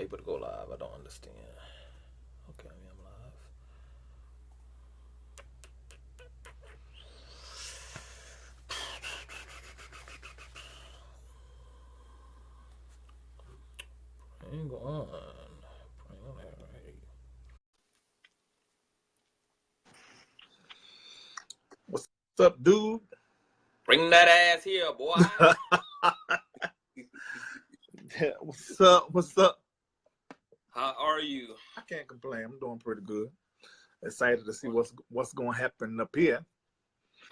people to go live. I don't understand. Okay, I'm live. Hang on. What's up, dude? Bring that ass here, boy. What's up? What's up? How are you? I can't complain. I'm doing pretty good. Excited to see what's going to happen up here.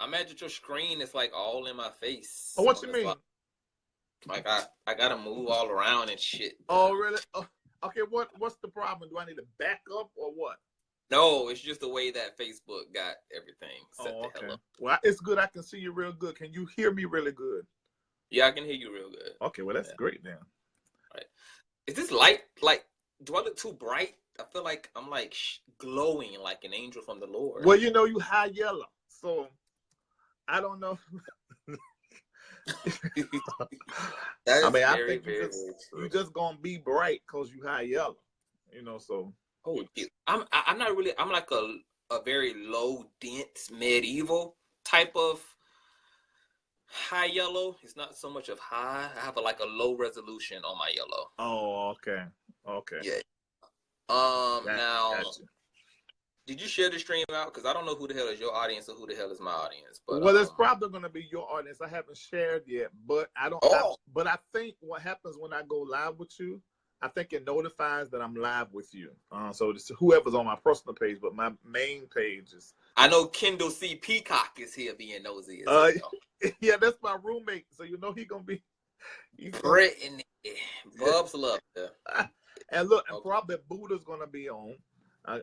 I'm at your screen. It's like all in my face. Oh, what you mean? Like I gotta move all around and shit. Oh, really? Oh, okay. What's the problem? Do I need to back up or what? No, it's just the way that Facebook got everything set Oh, the okay. hell up. Well, it's good. I can see you real good. Can you hear me really good? Yeah, I can hear you real good. Okay, well that's great then. Right. Is this light like? Do I look too bright? I feel like I'm like glowing like an angel from the Lord. Well, you know you high yellow, so I don't know. I mean, I think you just gonna be bright because you high yellow, you know. So I'm not really. I'm like a very low dense medieval type of high yellow. It's not so much of high. I have like a low resolution on my yellow. Oh, okay. Yeah. Gotcha. Did you share the stream out? Because I don't know who the hell is your audience or who the hell is my audience. But well, it's probably going to be your audience. I haven't shared yet, but I don't. But I think what happens when I go live with you, I think it notifies that I'm live with you. So this whoever's on my personal page, but my main page is. I know Kendall C. Peacock is here being nosy. Yeah, that's my roommate. So you know he gonna be. Brittany, Bubs love her. And look, and probably Buddha's gonna be on. I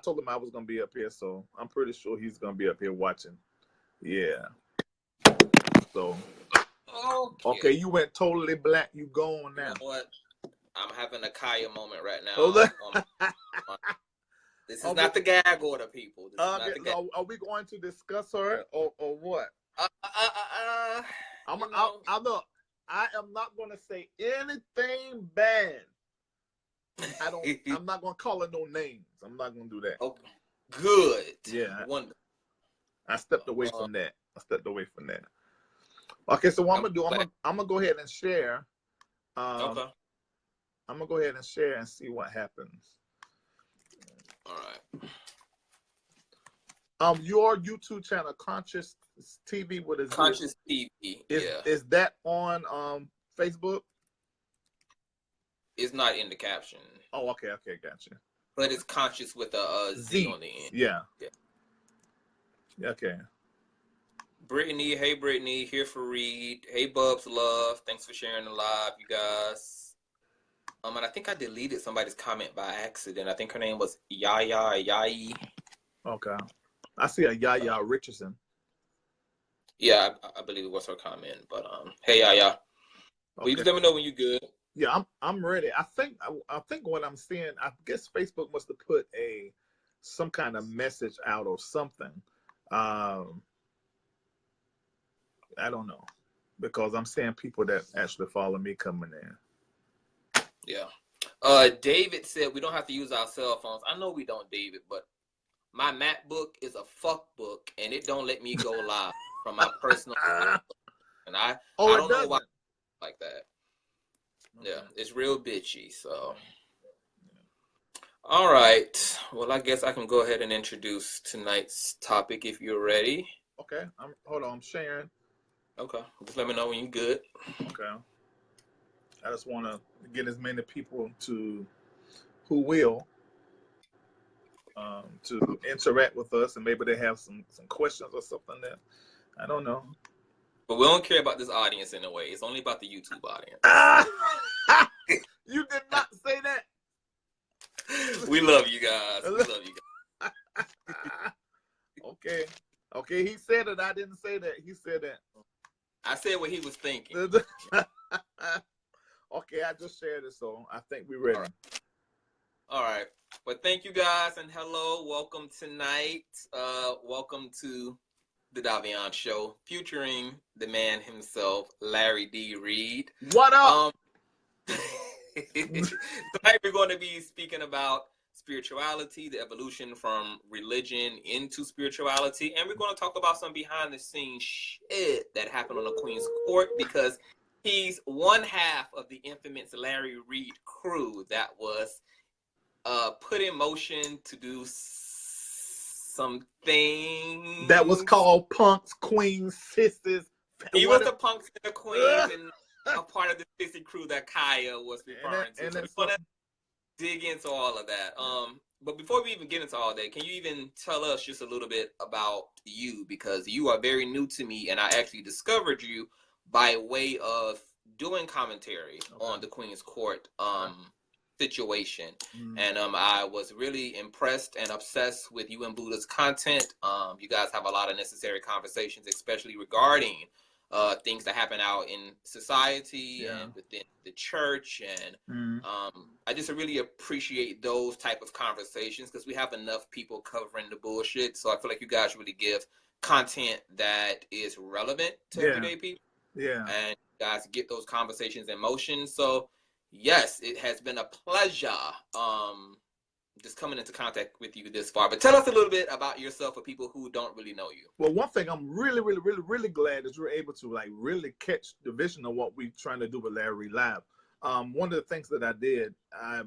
told him I was gonna be up here, so I'm pretty sure he's gonna be up here watching. Yeah. So. Okay, you went totally black. You gone now. You know what? I'm having a khia moment right now. This is not the gag order, people. This is not the gag. Are we going to discuss her or what? Look. I am not going to say anything bad. I'm not going to call her no names. I'm not going to do that. Okay. Good. Yeah. Wonderful. I stepped away from that. Okay, so what I'm gonna go ahead and share. Okay. I'm gonna go ahead and share and see what happens. All right. Your YouTube channel, Conscious TV, what is Conscious TV? Is that on Facebook? It's not in the caption. Oh, okay, gotcha. But it's Conscious with a Z on the end. Yeah. Okay. Brittany, hey Brittany, here for Reid. Hey Bubs Love, thanks for sharing the live, you guys. And I think I deleted somebody's comment by accident. I think her name was Yai. Okay. I see a Yaya Richardson. Yeah, I believe it was her comment. But hey Yaya. Okay. Well, you can let me know when you're good. Yeah, I'm ready. I think what I'm seeing, I guess Facebook must have put some kind of message out or something. I don't know, because I'm seeing people that actually follow me coming in. Yeah. David said we don't have to use our cell phones. I know we don't, David, but my MacBook is a fuck book, and it don't let me go live from my personal MacBook. And I don't know why like that. Okay. Yeah, it's real bitchy, so. All right. Well, I guess I can go ahead and introduce tonight's topic if you're ready. Okay. Hold on. I'm sharing. Okay. Just let me know when you're good. Okay. I just want to get as many people who will to interact with us, and maybe they have some questions or something that I don't know. But we don't care about this audience in a way. It's only about the YouTube audience. You did not say that. We love you guys. Okay. He said it. I didn't say that. He said that. I said what he was thinking. Okay, I just shared it, so I think we're ready. All right. Well, thank you guys, and hello. Welcome tonight. Welcome to the Davion Show, featuring the man himself, Larry D. Reid. What up? Tonight we're going to be speaking about spirituality, the evolution from religion into spirituality, and we're going to talk about some behind the scenes shit that happened on the Queen's Court, because he's one half of the infamous Larry Reid crew that was put in motion to do something that was called punks, queens, sisters. He was the punks and the queens and a part of the sissy crew that Khia was referring to. So we want to dig into all of that. But before we even get into all that, can you even tell us just a little bit about you? Because you are very new to me, and I actually discovered you by way of doing commentary on the Queen's Court situation. And I was really impressed and obsessed with you and Buddha's content. You guys have a lot of necessary conversations, especially regarding things that happen out in society and within the church. And I just really appreciate those type of conversations, because we have enough people covering the bullshit. So I feel like you guys really give content that is relevant to everyday people. And you guys get those conversations in motion. So yes, it has been a pleasure just coming into contact with you this far. But tell us a little bit about yourself for people who don't really know you. Well, one thing I'm really glad is we're able to like really catch the vision of what we're trying to do with Larry Live. One of the things that I did, I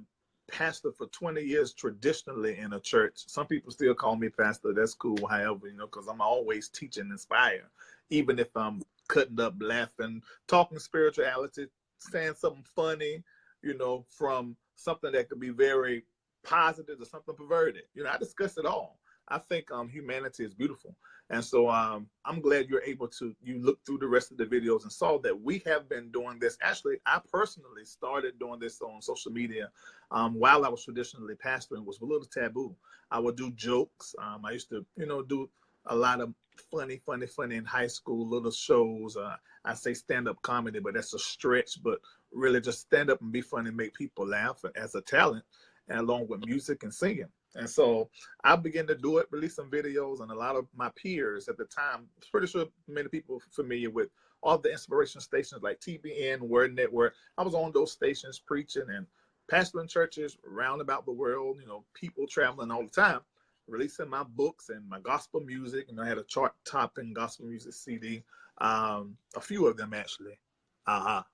pastored for 20 years traditionally in a church. Some people still call me pastor. That's cool, however, you know, because I'm always teaching, inspire, even if I'm cutting up, laughing, talking spirituality, saying something funny, you know, from something that could be very positive to something perverted. You know, I discuss it all. I think humanity is beautiful. And so I'm glad you're able to, you look through the rest of the videos and saw that we have been doing this. Actually, I personally started doing this on social media while I was traditionally pastoring. It was a little taboo. I would do jokes. I used to, you know, do a lot of funny in high school, little shows. I say stand-up comedy, but that's a stretch, but really just stand up and be funny and make people laugh as a talent, and along with music and singing. And so I began to do it, release some videos, and a lot of my peers at the time, pretty sure many people are familiar with all the inspiration stations like TBN, Word Network. I was on those stations preaching and pastoring churches around about the world, you know, people traveling all the time, releasing my books and my gospel music. And I had a chart-topping gospel music CD, a few of them actually. I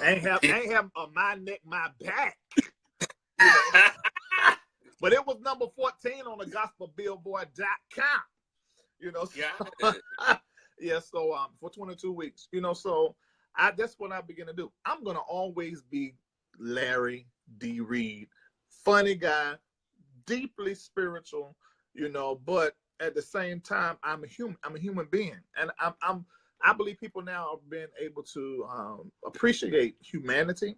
ain't have my neck, my back. You know? But it was number 14 on the gospelbillboard.com. You know, so, yeah. So for 22 weeks, you know, so that's what I begin to do. I'm gonna always be Larry D. Reid, funny guy, deeply spiritual, you know, but at the same time, I'm a human being, and I believe people now are being able to appreciate humanity.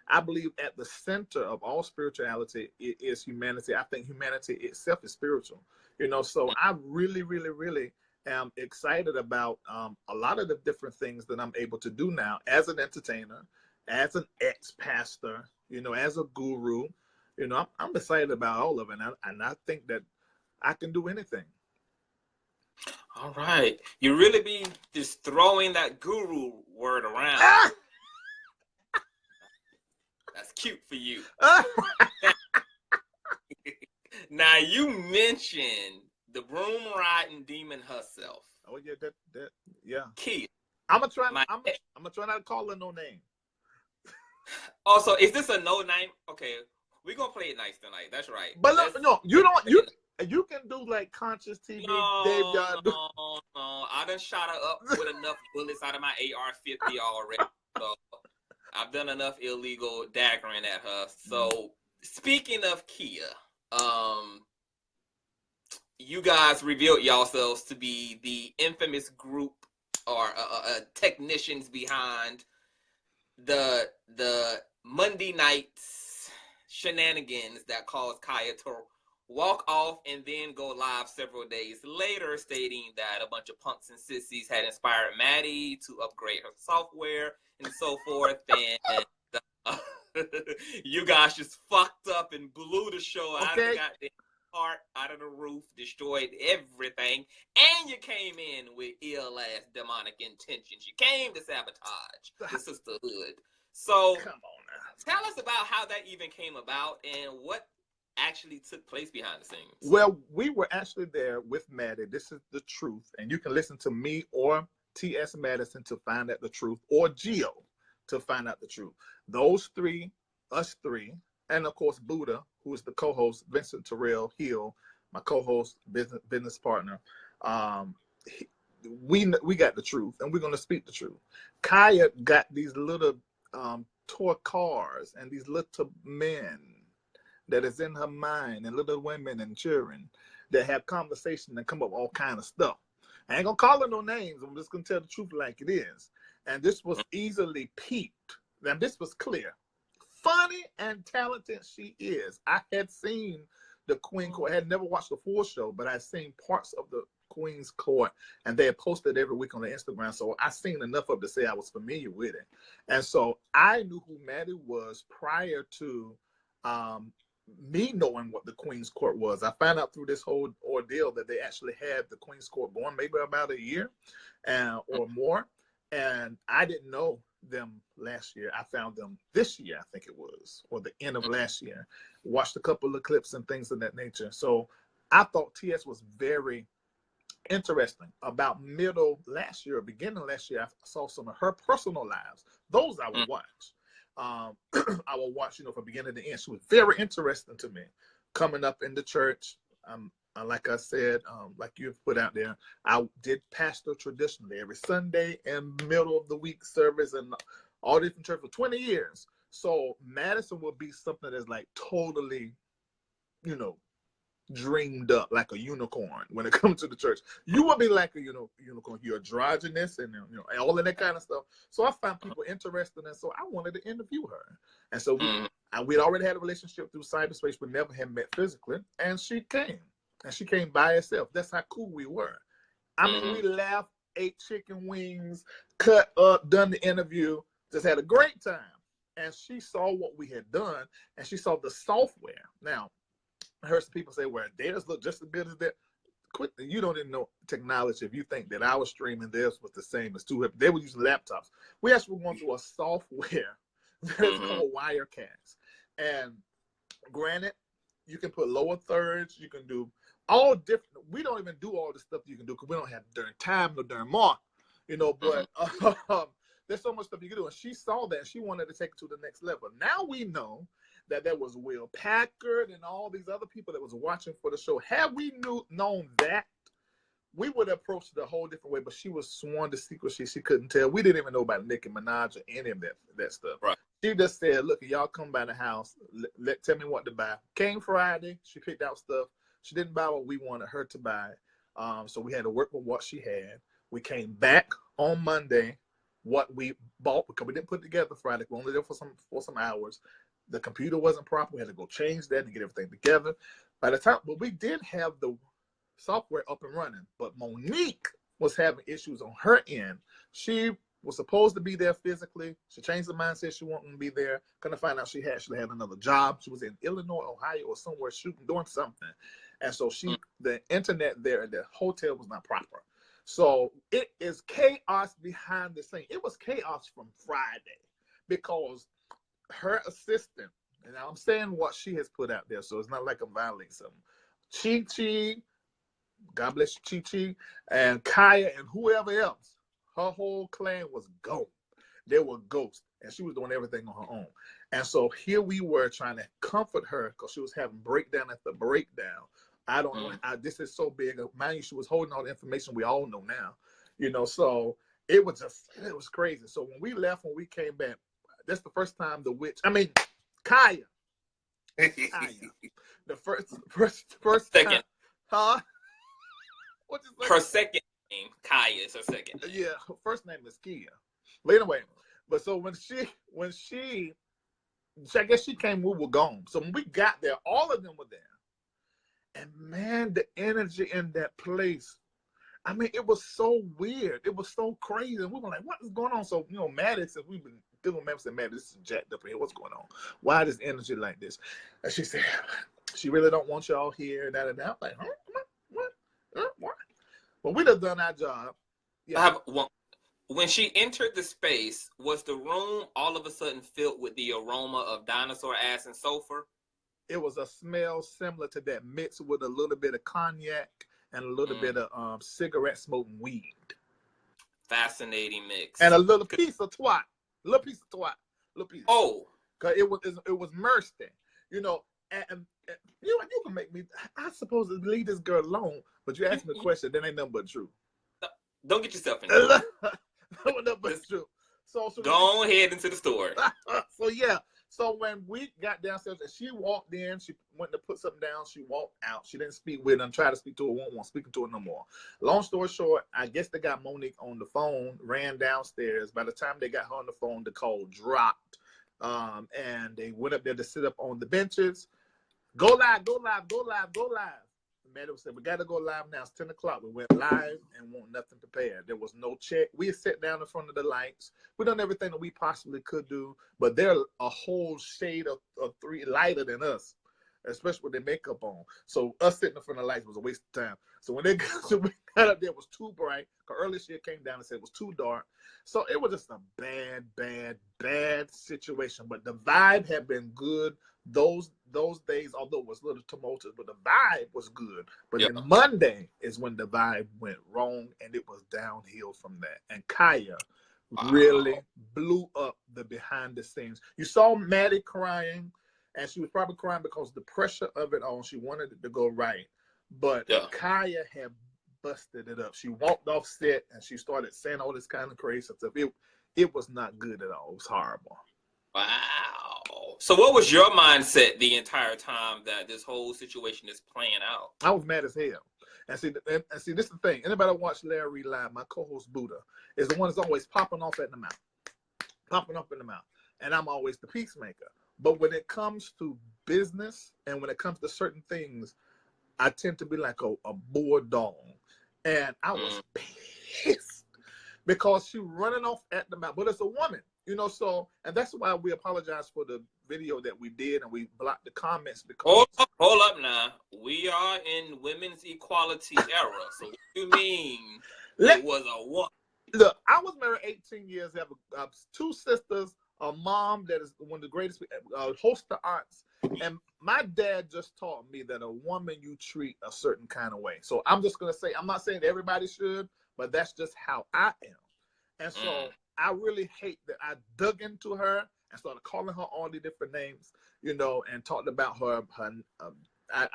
I believe at the center of all spirituality is humanity. I think humanity itself is spiritual, you know. So I really am excited about a lot of the different things that I'm able to do now as an entertainer, as an ex-pastor, you know, as a guru. You know, I'm excited about all of it, and I think that I can do anything. All right. You really be just throwing that guru word around. That's cute for you. Now, you mentioned the broom riding demon herself. Oh, yeah, that yeah. Khia. I'm gonna try not to call her no name. Also, is this a no name? Okay. We're gonna play it nice tonight. That's right. But no, you can do like conscious TV. No, Dave no. I done shot her up with enough bullets out of my AR-50 already. So I've done enough illegal daggering at her. So speaking of Khia, you guys revealed yourselves to be the infamous group or technicians behind the Monday nights shenanigans that caused Khia to walk off and then go live several days later, stating that a bunch of punks and sissies had inspired Maddie to upgrade her software and so forth. And you guys just fucked up and blew the show out of the goddamn part, out of the roof, destroyed everything, and you came in with ill-ass demonic intentions. You came to sabotage the sisterhood. So Come on now. tell us about how that even came about and what actually took place behind the scenes. Well, we were actually there with Maddie. This is the truth. And you can listen to me or T.S. Madison to find out the truth, or Geo to find out the truth. Those three, us three, and of course Buddha, who is the co-host, Vincent Terrell Hill, my co-host, business partner. We got the truth, and we're going to speak the truth. Khia got these little toy cars and these little men that is in her mind, and little women and children that have conversation and come up with all kind of stuff. I ain't gonna call her no names. I'm just gonna tell the truth like it is. And this was easily peeped. And this was clear. Funny and talented she is. I had seen the Queen Court. I had never watched the full show, but I'd seen parts of the Queen's Court, and they had posted every week on the Instagram. So I seen enough of it to say I was familiar with it. And so I knew who Maddie was prior to me knowing what the Queen's Court was. I found out through this whole ordeal that they actually had the Queen's Court going maybe about a year or more. And I didn't know them last year. I found them this year, I think it was, or the end of last year. Watched a couple of clips and things of that nature. So I thought TS was very interesting. About middle last year, beginning last year, I saw some of her personal lives. Those I would watch. I will watch, from beginning to end. She was very interesting to me. Coming up in the church, like I said, like you've put out there, I did pastor traditionally every Sunday and middle of the week service and all different churches for 20 years. So Madison will be something that's like totally, dreamed up like a unicorn when it comes to the church. You will be like a unicorn. You're androgynous and all of that kind of stuff. So I found people interested, and so I wanted to interview her. And so we'd already had a relationship through cyberspace, but never had met physically. And she came, by herself. That's how cool we were. I mean, we laughed, ate chicken wings, cut up, done the interview, just had a great time. And she saw what we had done, and she saw the software. Now, I heard some people say, well, theirs look just as good as that. Quit. You don't even know technology if you think that our streaming theirs was the same as two. They were using laptops. We actually were going through a software that's called Wirecast. And granted, you can put lower thirds. You can do all different. We don't even do all the stuff you can do because we don't have during time or during mark, but there's so much stuff you can do. And she saw that. And she wanted to take it to the next level. Now we know that there was Will Packard and all these other people that was watching for the show. Had we known that, we would have approached it a whole different way. But she was sworn to secrecy. She couldn't tell. We didn't even know about Nicki Minaj or any of that stuff. Right. She just said, look, y'all come by the house. Tell me what to buy. Came Friday. She picked out stuff. She didn't buy what we wanted her to buy. So we had to work with what she had. We came back on Monday, what we bought, because we didn't put it together Friday. We were only there for some hours. The computer wasn't proper. We had to go change that and get everything together. But we did have the software up and running. But Monique was having issues on her end. She was supposed to be there physically. She changed the mindset. She wasn't to be there. Couldn't find out she actually had another job. She was in Illinois, Ohio, or somewhere doing something. And so the internet there at the hotel was not proper. So it is chaos behind the scene. It was chaos from Friday because her assistant, and I'm saying what she has put out there, so it's not like I'm violating something. Chi, God bless you, Chi, and Khia, and whoever else, her whole clan was gone. They were ghosts, and she was doing everything on her own. And so here we were trying to comfort her because she was having breakdown after breakdown. I don't know. This is so big. Mind you, she was holding all the information we all know now. So it was crazy. So when we left, when we came back, that's the first time Khia. The first second. time. Huh? What's his name? Her second name, Khia, is her second name. Yeah, her first name is Khia. But anyway, so when she I guess she came, we were gone. So when we got there, all of them were there. And man, the energy in that place, it was so weird. It was so crazy. And we were like, what is going on? So, Maddie, since we've been dealing with Maddie, said, man, this is jacked up here. What's going on? Why is energy like this? And she said, she really don't want y'all here. I'm like, huh? What? Well, we'd have done our job. Yeah. I have one. when she entered the space, was the room all of a sudden filled with the aroma of dinosaur ass and sulfur? It was a smell similar to that, mixed with a little bit of cognac and a little bit of cigarette smoking weed. Fascinating mix. And a little piece of twat. Little piece of twat. Little piece. Oh. Because it was Merston. You know, and you can make me, I suppose, leave this girl alone, but you ask me a question, that ain't nothing but true. Don't get yourself in there. Nothing but true. So go ahead into the story. So yeah. So when we got downstairs and she walked in, she went to put something down, she walked out. She didn't speak with them, tried to speak to her, won't want speaking to her no more. Long story short, I guess they got Monique on the phone, ran downstairs. By the time they got her on the phone, the call dropped. And they went up there to sit up on the benches. Go live, go live, go live, go live. Maddie said, we got to go live now. It's 10 o'clock. We went live and want nothing prepared. There was no check. We sat down in front of the lights. We done everything that we possibly could do, but they're a whole shade of three lighter than us, especially with their makeup on. So us sitting in front of the lights was a waste of time. So when we got up there, it was too bright. Because earlier she came down and said it was too dark. So it was just a bad situation. But the vibe had been good those days, although it was a little tumultuous, but the vibe was good. But then Monday is when the vibe went wrong, and it was downhill from that. And Khia really blew up the behind the scenes. You saw Maddie crying, and she was probably crying because the pressure of it all, she wanted it to go right. But Khia had busted it up. She walked off set, and she started saying all this kind of crazy stuff. It was not good at all. It was horrible. Wow. So what was your mindset the entire time that this whole situation is playing out? I was mad as hell. And see, this is the thing. Anybody watch Larry Reid Live, my co-host Buddha, is the one that's always popping off in the mouth. Popping up in the mouth. And I'm always the peacemaker. But when it comes to business and when it comes to certain things, I tend to be like a bulldog. And I was pissed because she running off at the mouth. But it's a woman. You know, so, and that's why we apologize for the video that we did and we blocked the comments because... Hold up now. We are in women's equality era. So what do you mean it was a woman? Look, I was married 18 years. I have two sisters, a mom that is one of the greatest, host of aunts. And my dad just taught me that a woman you treat a certain kind of way. So I'm just going to say, I'm not saying everybody should, but that's just how I am. And so... I really hate that I dug into her and started calling her all the different names, you know, and talked about her. I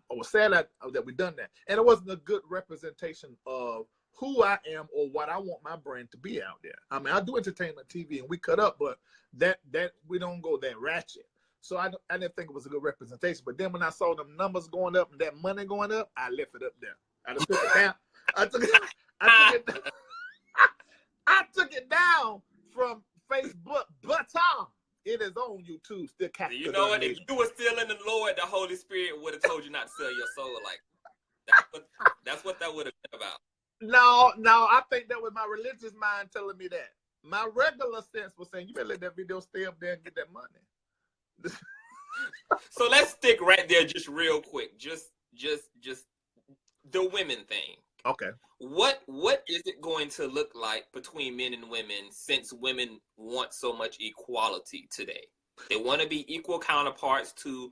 was sad that we done that, and it wasn't a good representation of who I am or what I want my brand to be out there. I mean, I do entertainment TV and we cut up, but that we don't go that ratchet. So I didn't think it was a good representation. But then when I saw them numbers going up and that money going up, I left it up there. I just took it down. I took it down from Facebook, but it is on YouTube. Still captured. You know what? If you were still in the Lord, the Holy Spirit would have told you not to sell your soul. Like that's what that would have been about. No, I think that was my religious mind telling me that. My regular sense was saying, you better let that video stay up there and get that money. So let's stick right there just real quick. Just the women thing. Okay. What is it going to look like between men and women since women want so much equality today? They want to be equal counterparts to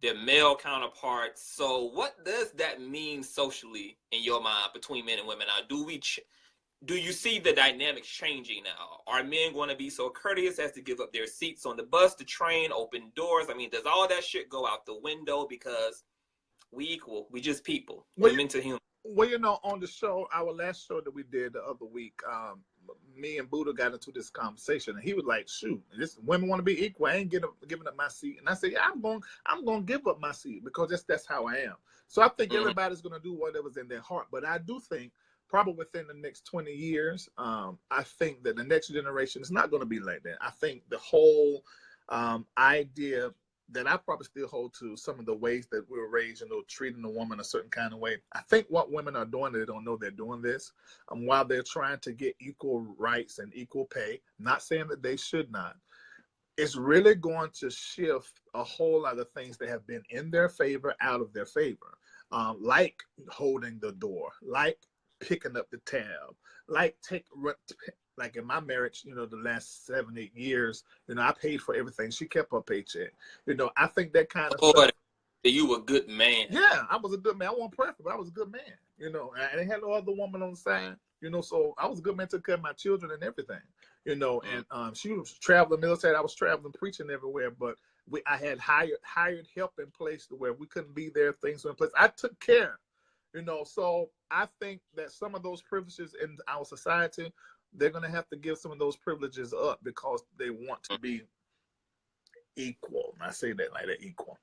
their male counterparts. So what does that mean socially in your mind between men and women? Now, do you see the dynamics changing now? Are men going to be so courteous as to give up their seats on the bus, the train, open doors? I mean, does all that shit go out the window because we equal? We just people. Women to humans. Well, you know, on the show, our last show that we did the other week, me and Buddha got into this conversation, and he was like, "Shoot, this women want to be equal. I ain't giving up my seat." And I said, "Yeah, I'm going to give up my seat because that's how I am." So I think everybody's going to do whatever's in their heart. But I do think probably within the next 20 years, I think that the next generation is not going to be like that. I think the whole idea that I probably still hold to, some of the ways that we were raised, you know, treating a woman a certain kind of way. I think what women are doing, they don't know they're doing this. While they're trying to get equal rights and equal pay, not saying that they should not, it's really going to shift a whole lot of things that have been in their favor out of their favor, like holding the door, like picking up the tab, like like in my marriage, you know, the last 7-8 years, you know, I paid for everything. She kept her paycheck. You know, I think that kind of stuff. You a good man. Yeah, I was a good man. I wasn't perfect, but I was a good man. You know, and I had no other woman on the side. You know, so I was a good man, took care of my children and everything. You know, and she was traveling military. I was traveling, preaching everywhere, but I had hired help in place to where we couldn't be there. Things were in place. I took care. You know, so I think that some of those privileges in our society, they're going to have to give some of those privileges up because they want to be equal. And I say that like that, equal.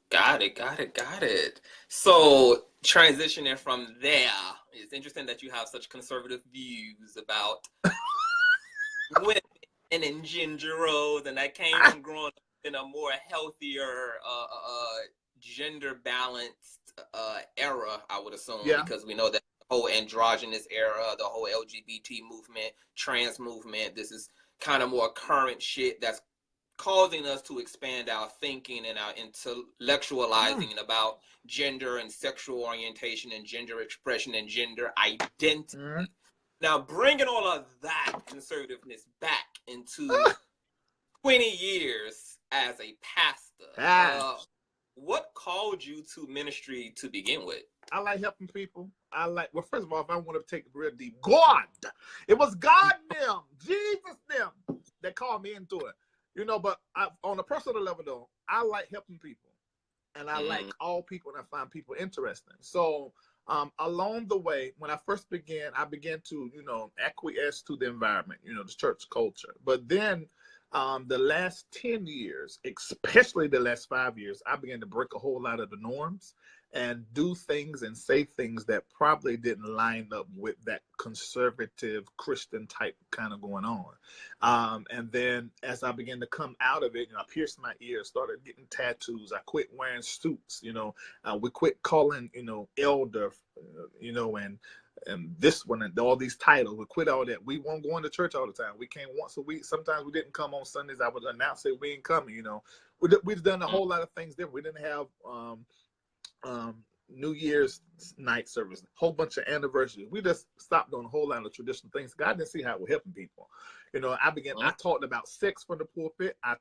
Got it. So transitioning from there, it's interesting that you have such conservative views about women and ginger roles, and that came from growing up in a more healthier, gender balanced era, I would assume, because we know that the whole androgynous era, the whole LGBT movement, trans movement, this is kind of more current shit that's causing us to expand our thinking and our intellectualizing about gender and sexual orientation and gender expression and gender identity. Now, bringing all of that conservativeness back into 20 years as a pastor, what called you to ministry to begin with? I like helping people. Well, first of all, if I want to take it real deep, God, it was God them, Jesus them that called me into it. You know, but on a personal level, though, I like helping people. And I like all people, and I find people interesting. So along the way, when I first began, I began to, you know, acquiesce to the environment, you know, the church culture. But then the last 10 years, especially the last 5 years, I began to break a whole lot of the norms and do things and say things that probably didn't line up with that conservative Christian type kind of going on. And then as I began to come out of it, you know, I pierced my ears, started getting tattoos. I quit wearing suits, you know, we quit calling, you know, elder, you know, and this one and all these titles. We quit all that. We weren't going to church all the time. We came once a week. Sometimes we didn't come on Sundays. I would announce that we ain't coming, you know. We've done a whole lot of things different. We didn't have New Year's night service, a whole bunch of anniversaries. We just stopped doing a whole lot of traditional things. God didn't see how it was helping people. You know, I talked about sex from the pulpit. I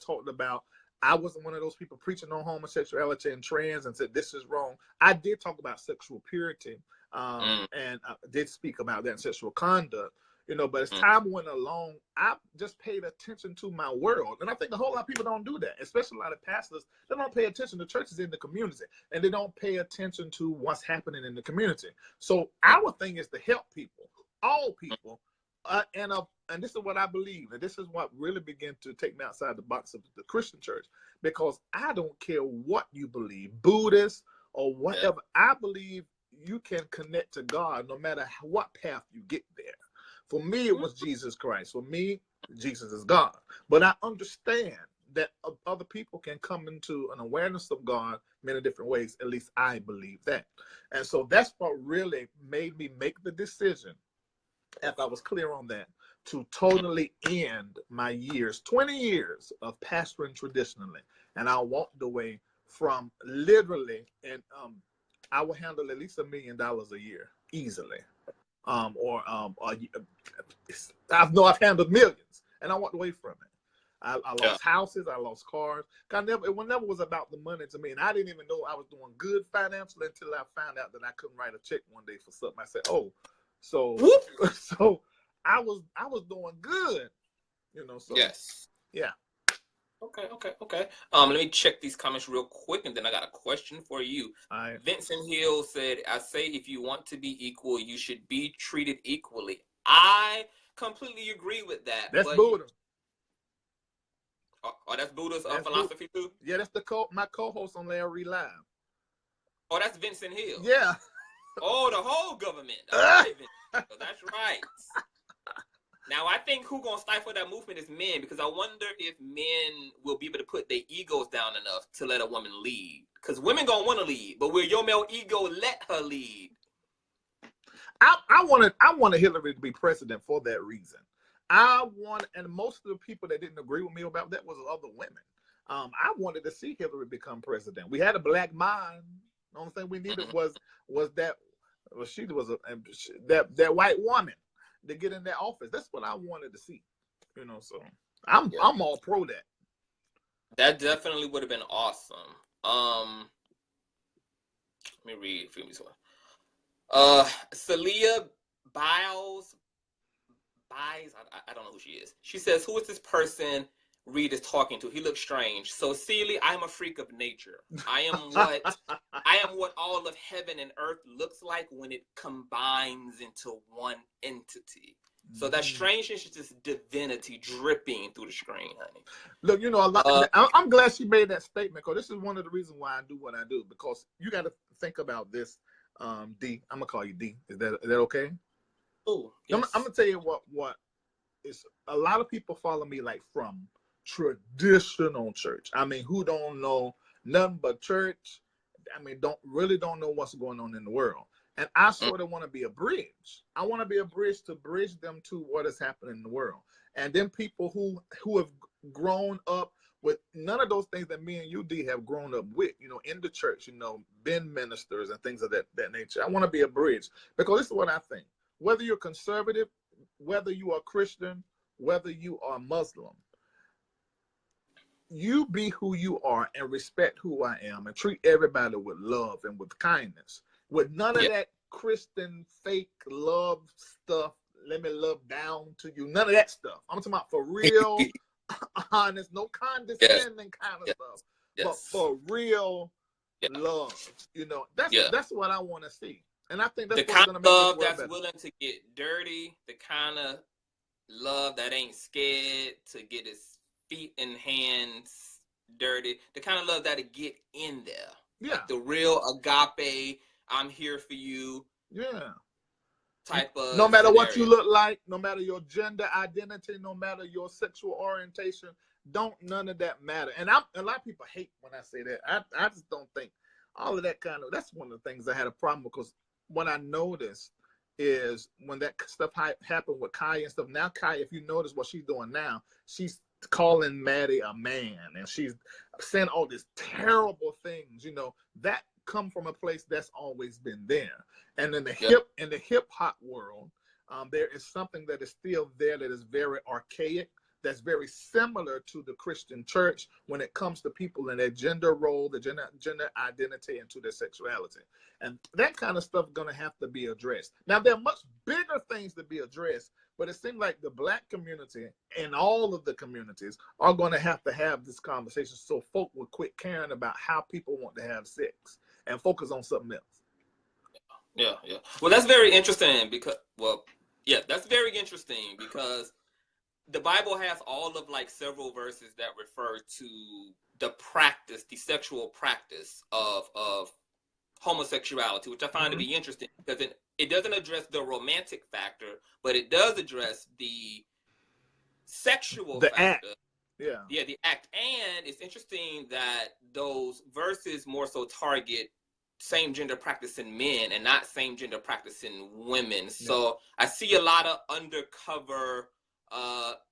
wasn't one of those people preaching on homosexuality and trans and said this is wrong. I did talk about sexual purity and I did speak about that in sexual conduct. You know, but as time went along, I just paid attention to my world. And I think a whole lot of people don't do that, especially a lot of pastors. They don't pay attention to churches in the community, and they don't pay attention to what's happening in the community. So our thing is to help people, all people. And this is what I believe, and this is what really began to take me outside the box of the Christian church, because I don't care what you believe, Buddhist or whatever. I believe you can connect to God no matter what path you get there. For me, it was Jesus Christ. For me, Jesus is God. But I understand that other people can come into an awareness of God many different ways. At least I believe that. And so that's what really made me make the decision, after I was clear on that, to totally end my years, 20 years of pastoring traditionally. And I walked away from literally, and I will handle at least $1 million a year easily. I've handled millions, and I walked away from it. I lost houses, I lost cars. It never was about the money to me, and I didn't even know I was doing good financially until I found out that I couldn't write a check one day for something. I said, "Oh, so I was doing good, you know." So yeah. Okay. Let me check these comments real quick, and then I got a question for you. Vincent Hill said, I say if you want to be equal, you should be treated equally. I completely agree with that. That's Buddha. That's Buddha's philosophy too? Yeah, that's my co-host on Larry Live. Oh, that's Vincent Hill. Yeah. Oh, the whole government. That's right. Now, I think who's going to stifle that movement is men, because I wonder if men will be able to put their egos down enough to let a woman lead. Because women going to want to lead, but will your male ego let her lead? I wanted Hillary to be president for that reason. And most of the people that didn't agree with me about that was other women. I wanted to see Hillary become president. We had a black mind. The only thing we needed was that she was that white woman. to get in that office. That's what I wanted to see. So I'm all pro that. That definitely would have been awesome. Let me read for me. Celia Biles, I don't know who she is. She says, "Who is this person Reid is talking to? He looks strange. So, Celia, I'm a freak of nature. I am what all of heaven and earth looks like when it combines into one entity. So that strangeness is just divinity dripping through the screen, honey." Look, I'm glad she made that statement, because this is one of the reasons why I do what I do, because you got to think about this. D, I'm gonna call you D. Is that okay? Oh, yes. I'm gonna tell you what is. A lot of people follow me like from traditional church. I mean, who don't know nothing but church. I mean, don't know what's going on in the world. And I sort of want to be a bridge. I want to be a bridge to bridge them to what is happening in the world. And then people who have grown up with none of those things that me and you, D, have grown up with, in the church, been ministers and things of that nature. I want to be a bridge, because this is what I think. Whether you're conservative, whether you are Christian, whether you are Muslim, you be who you are and respect who I am and treat everybody with love and with kindness. With none of that Christian fake love stuff, let me love down to you. None of that stuff. I'm talking about for real, honest, no condescending kind of stuff. But for real love. That's what I want to see. And I think that's the kind of love that's willing to get dirty, the kind of love that ain't scared to get its feet and hands dirty, the kind of love that'll get in there. Yeah. Like the real agape, I'm here for you. Yeah. Type of no matter scenario. What you look like, no matter your gender identity, no matter your sexual orientation, none of that matter. And a lot of people hate when I say that. I just don't think all of that that's one of the things I had a problem with, because what I noticed is when that stuff happened with Khia and stuff. Now Khia, if you notice what she's doing now, she's calling Maddie a man, and she's saying all these terrible things, that come from a place that's always been there. And in the hip hop world, there is something that is still there that is very archaic, that's very similar to the Christian church when it comes to people in their gender role, the gender identity, and to their sexuality. And that kind of stuff is going to have to be addressed. Now, there are much bigger things to be addressed, but it seems like the Black community and all of the communities are going to have this conversation, so folk will quit caring about how people want to have sex and focus on something else. Yeah. Well, that's very interesting because the Bible has all of several verses that refer to the sexual practice of homosexuality, which I find to be interesting, because it doesn't address the romantic factor, but it does address the sexual factor. Act. Yeah, the act. And it's interesting that those verses more so target same gender practicing men and not same gender practicing women. So I see a lot of undercover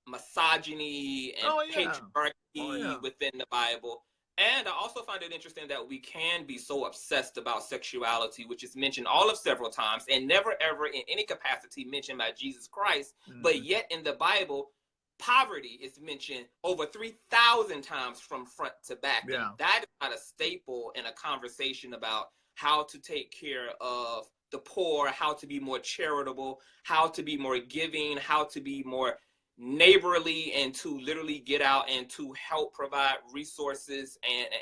misogyny and patriarchy within the Bible. And I also find it interesting that we can be so obsessed about sexuality, which is mentioned several times and never ever in any capacity mentioned by Jesus Christ. But yet in the Bible, poverty is mentioned over 3,000 times from front to back. Yeah. And that is not a staple in a conversation about how to take care of the poor, how to be more charitable, how to be more giving, how to be more neighborly, and to literally get out and to help provide resources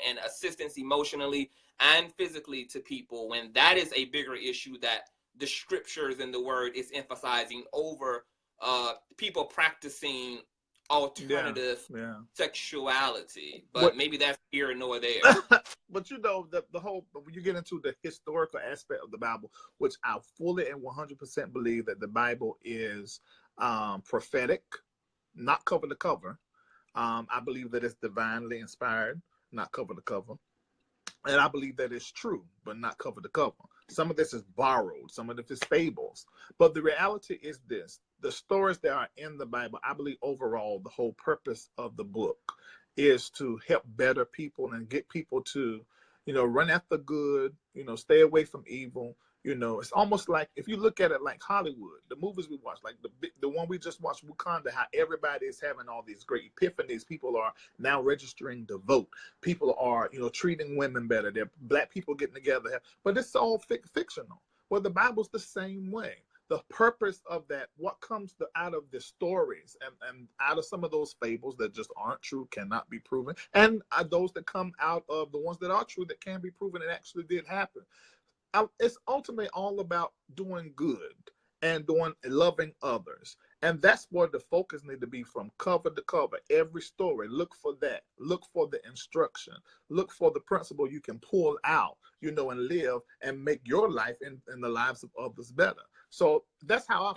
and assistance emotionally and physically to people, when that is a bigger issue that the scriptures and the word is emphasizing over people practicing alternative sexuality. But maybe that's here nor there. But the whole, when you get into the historical aspect of the Bible, which I fully and 100% believe that the Bible is prophetic, not cover to cover. I believe that it's divinely inspired, not cover to cover. And I believe that it's true, but not cover to cover. Some of this is borrowed, some of this is fables. But the reality is this: the stories that are in the Bible, I believe overall, the whole purpose of the book is to help better people and get people to, run after good, stay away from evil, You know, it's almost like, if you look at it like Hollywood, the movies we watch, like the one we just watched, Wakanda, how everybody is having all these great epiphanies. People are now registering to vote. People are, you know, treating women better. They're black people getting together. But it's all fictional. Well, the Bible's the same way. The purpose of that, what comes out of the stories and out of some of those fables that just aren't true, cannot be proven, and those that come out of the ones that are true that can be proven and actually did happen. It's ultimately all about doing good and loving others. And that's where the focus need to be from cover to cover. Every story, look for that. Look for the instruction. Look for the principle you can pull out, you know, and live and make your life and the lives of others better. So that's how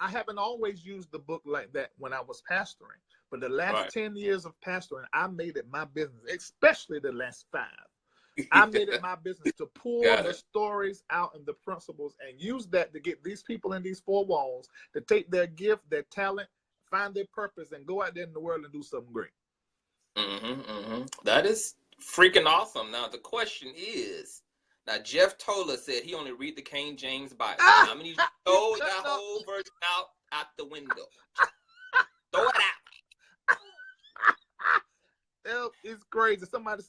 I haven't always used the book like that when I was pastoring. But the last 10 years of pastoring, I made it my business, especially the last 5. I made it my business to pull the stories out and the principles and use that to get these people in these 4 walls to take their gift, their talent, find their purpose, and go out there in the world and do something great. That is freaking awesome. Now, the question is, now Jeff Toller said he only read the King James Bible. How many throw that whole verse out the window? Throw it out. It's crazy. Somebody,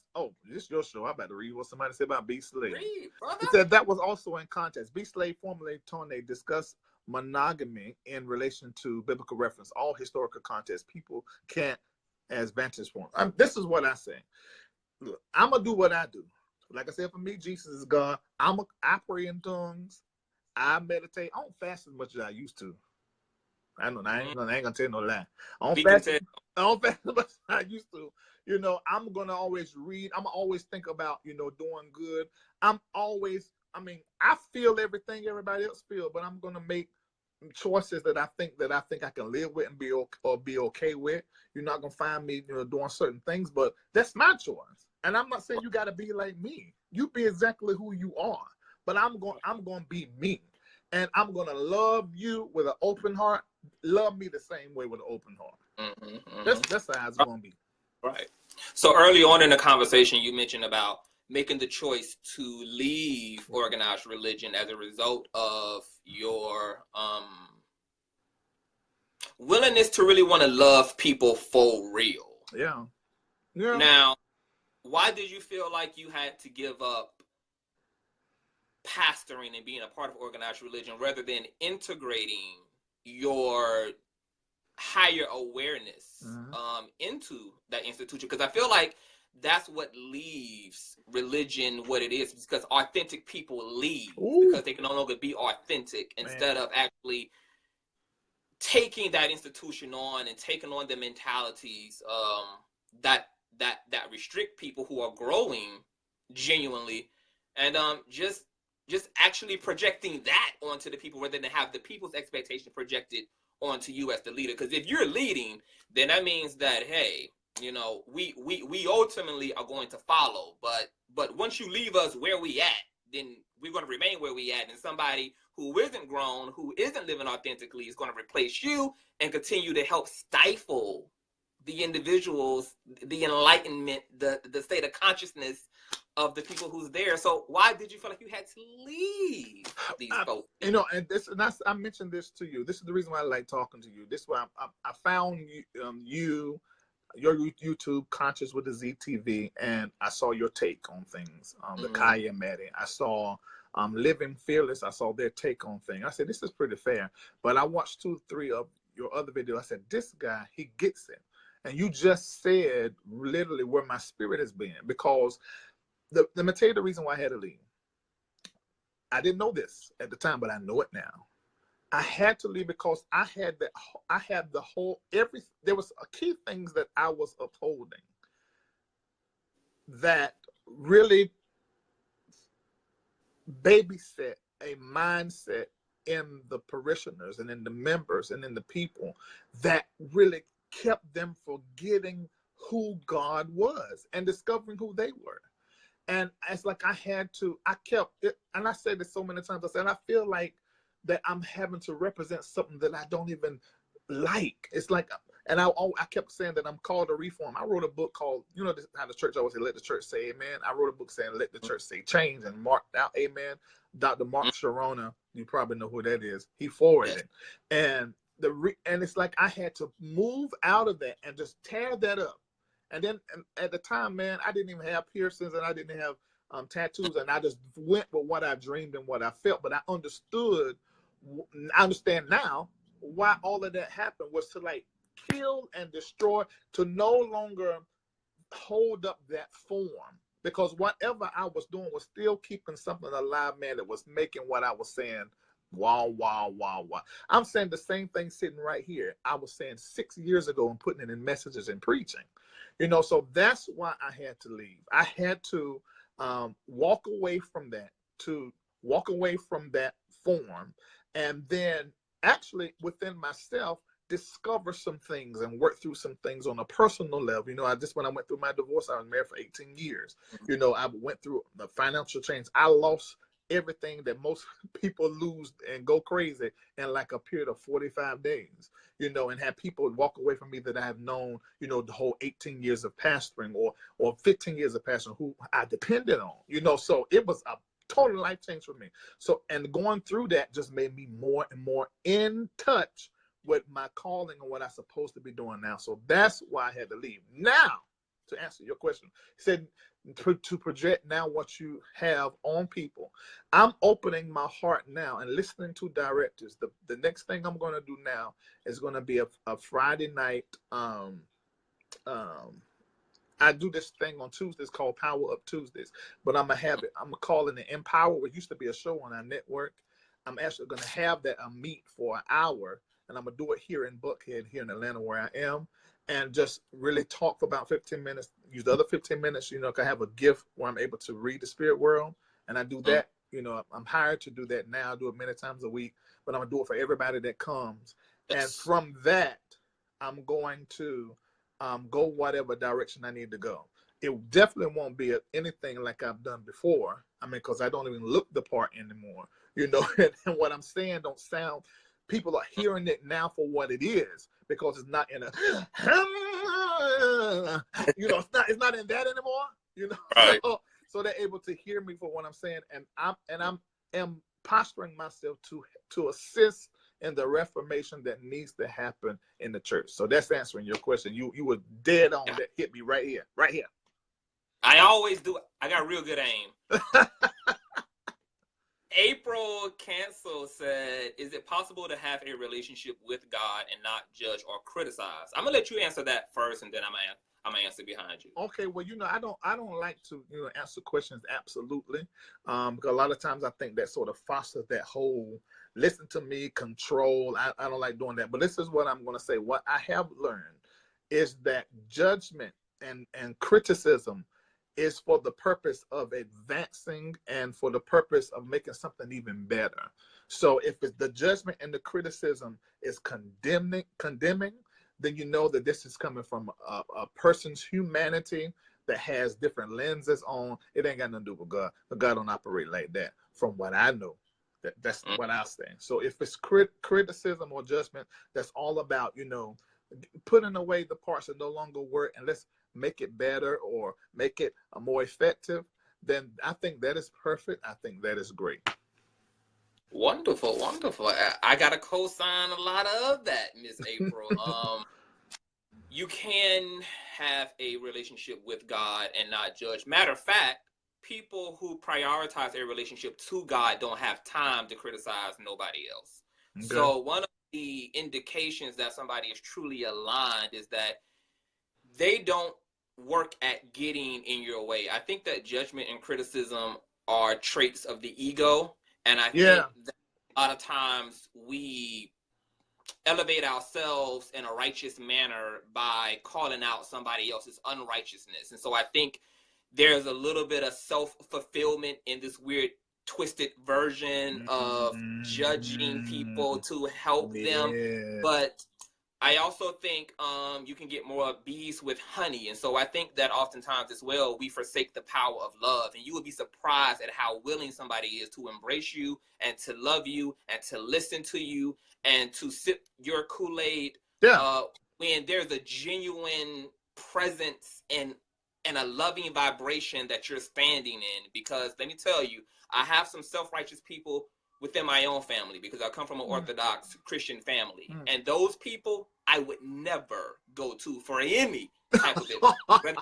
this is your show. I'm about to read what somebody said about B. Slade. Read, brother. It said that was also in context. B. Slade formerly Tone discussed monogamy in relation to biblical reference. All historical context people can't as vantage point. This is what I say. Look, I'm gonna do what I do. Like I said, for me, Jesus is God. I pray in tongues. I meditate. I don't fast as much as I used to. I ain't gonna tell no lie. I don't fast as much as I used to. You know, I'm gonna always read. I'm gonna always think about, you know, doing good. I feel everything everybody else feels, but I'm gonna make choices that I think I can live with and be okay with. You're not gonna find me, you know, doing certain things, but that's my choice. And I'm not saying you gotta be like me. You be exactly who you are. But I'm gonna be me. And I'm gonna love you with an open heart. Love me the same way with an open heart. That's how it's gonna be. Right. So early on in the conversation, you mentioned about making the choice to leave organized religion as a result of your willingness to really want to love people for real. Yeah. Now, why did you feel like you had to give up pastoring and being a part of organized religion rather than integrating your higher awareness into that institution? Because I feel like that's what leaves religion what it is, because authentic people leave because they can no longer be authentic instead of actually taking that institution on and taking on the mentalities that restrict people who are growing genuinely, and just actually projecting that onto the people rather than have the people's expectation projected onto you as the leader. Because if you're leading, then that means that, hey, you know, we ultimately are going to follow, but once you leave us where we at, then we're going to remain where we at, and somebody who isn't grown, who isn't living authentically, is going to replace you and continue to help stifle the individuals, the enlightenment, the state of consciousness of the people who's there. So why did you feel like you had to leave these folks? You know, I mentioned this to you. This is the reason why I like talking to you. This is why I found your YouTube, Conscious with the ZTV, and I saw your take on things. The khia and maddie. I saw Living Fearless. I saw their take on things. I said, this is pretty fair. But I watched 2, 3 of your other videos. I said, this guy, he gets it. And you just said literally where my spirit has been, because let me tell you the reason why I had to leave. I didn't know this at the time, but I know it now. I had to leave because there was a key things that I was upholding that really babysit a mindset in the parishioners and in the members and in the people that really kept them forgetting who God was and discovering who they were. And it's like I kept it, and I said this so many times. I said, I feel like that I'm having to represent something that I don't even like. It's like And I kept saying that I'm called to reform. I wrote a book called, you know, how the church always say, let the church say amen. I wrote a book saying, let the church say change, and marked out amen. Dr. Mark Sharona, you probably know who that is. He forwarded it. And and it's like I had to move out of that and just tear that up. And then at the time, man, I didn't even have piercings and I didn't have tattoos, and I just went with what I dreamed and what I felt. But I understand now why all of that happened was to like kill and destroy, to no longer hold up that form, because whatever I was doing was still keeping something alive, man, that was making what I was saying. Wow, wow, wow, wow. I'm saying the same thing sitting right here. I was saying 6 years ago and putting it in messages and preaching. You know, so that's why I had to leave. I had to walk away from that, form, and then actually within myself discover some things and work through some things on a personal level. You know, when I went through my divorce, I was married for 18 years. You know, I went through the financial change. I lost everything that most people lose and go crazy in like a period of 45 days, you know, and have people walk away from me that I have known, you know, the whole 18 years of pastoring or 15 years of pastoring who I depended on, you know. So it was a total life change for me. So, and going through that just made me more and more in touch with my calling and what I'm supposed to be doing now. So that's why I had to leave. Now, to answer your question, he said to project now what you have on people. I'm opening my heart now and listening to directors. The next thing I'm going to do now is going to be a Friday night. I do this thing on Tuesdays called Power Up Tuesdays, but I'm gonna call it Empower, which used to be a show on our network. I'm actually gonna have that meet for an hour, and I'm gonna do it here in Buckhead, here in Atlanta, where I am, and just really talk for about 15 minutes. Use the other 15 minutes, you know, 'cause I have a gift where I'm able to read the spirit world, and I do that. You know, I'm hired to do that now. I do it many times a week, but I'm gonna do it for everybody that comes. And from that, I'm going to go whatever direction I need to go. It definitely won't be anything like I've done before. I mean, because I don't even look the part anymore, you know. And what I'm saying don't sound. People are hearing it now for what it is, because it's not in a, you know, it's not in that anymore, you know. Right. So they're able to hear me for what I'm saying, and I'm posturing myself to assist in the reformation that needs to happen in the church. So that's answering your question. You were dead on. That hit me right here. I always do. I got real good aim. April Cancel said, is it possible to have a relationship with God and not judge or criticize? I'm gonna let you answer that first, and then I'm gonna answer behind you. Okay, well, you know, I don't like to, you know, answer questions absolutely, because a lot of times I think that sort of fosters that whole listen to me, control. I don't like doing that. But this is what I'm going to say. What I have learned is that judgment and criticism is for the purpose of advancing and for the purpose of making something even better. So if it's the judgment and the criticism is condemning, then you know that this is coming from a person's humanity that has different lenses on. It ain't got nothing to do with God. But God don't operate like that, from what I know. That's what I say. So if it's criticism or judgment, that's all about, you know, putting away the parts that no longer work and let's make it better or make it more effective, then I think that is perfect. I think that is great. Wonderful, wonderful. I got to co-sign a lot of that, Miss April. You can have a relationship with God and not judge. Matter of fact, people who prioritize a relationship to God don't have time to criticize nobody else. Okay. So one of the indications that somebody is truly aligned is that they don't work at getting in your way. I think that judgment and criticism are traits of the ego. And I think that a lot of times we elevate ourselves in a righteous manner by calling out somebody else's unrighteousness. And so I think there's a little bit of self-fulfillment in this weird twisted version of judging people to help them. But I also think you can get more bees with honey. And so I think that oftentimes as well, we forsake the power of love. And you would be surprised at how willing somebody is to embrace you and to love you and to listen to you and to sip your Kool-Aid when there's a genuine presence and a loving vibration that you're standing in. Because let me tell you, I have some self-righteous people within my own family because I come from an Orthodox Christian family. And those people I would never go to for any type of it.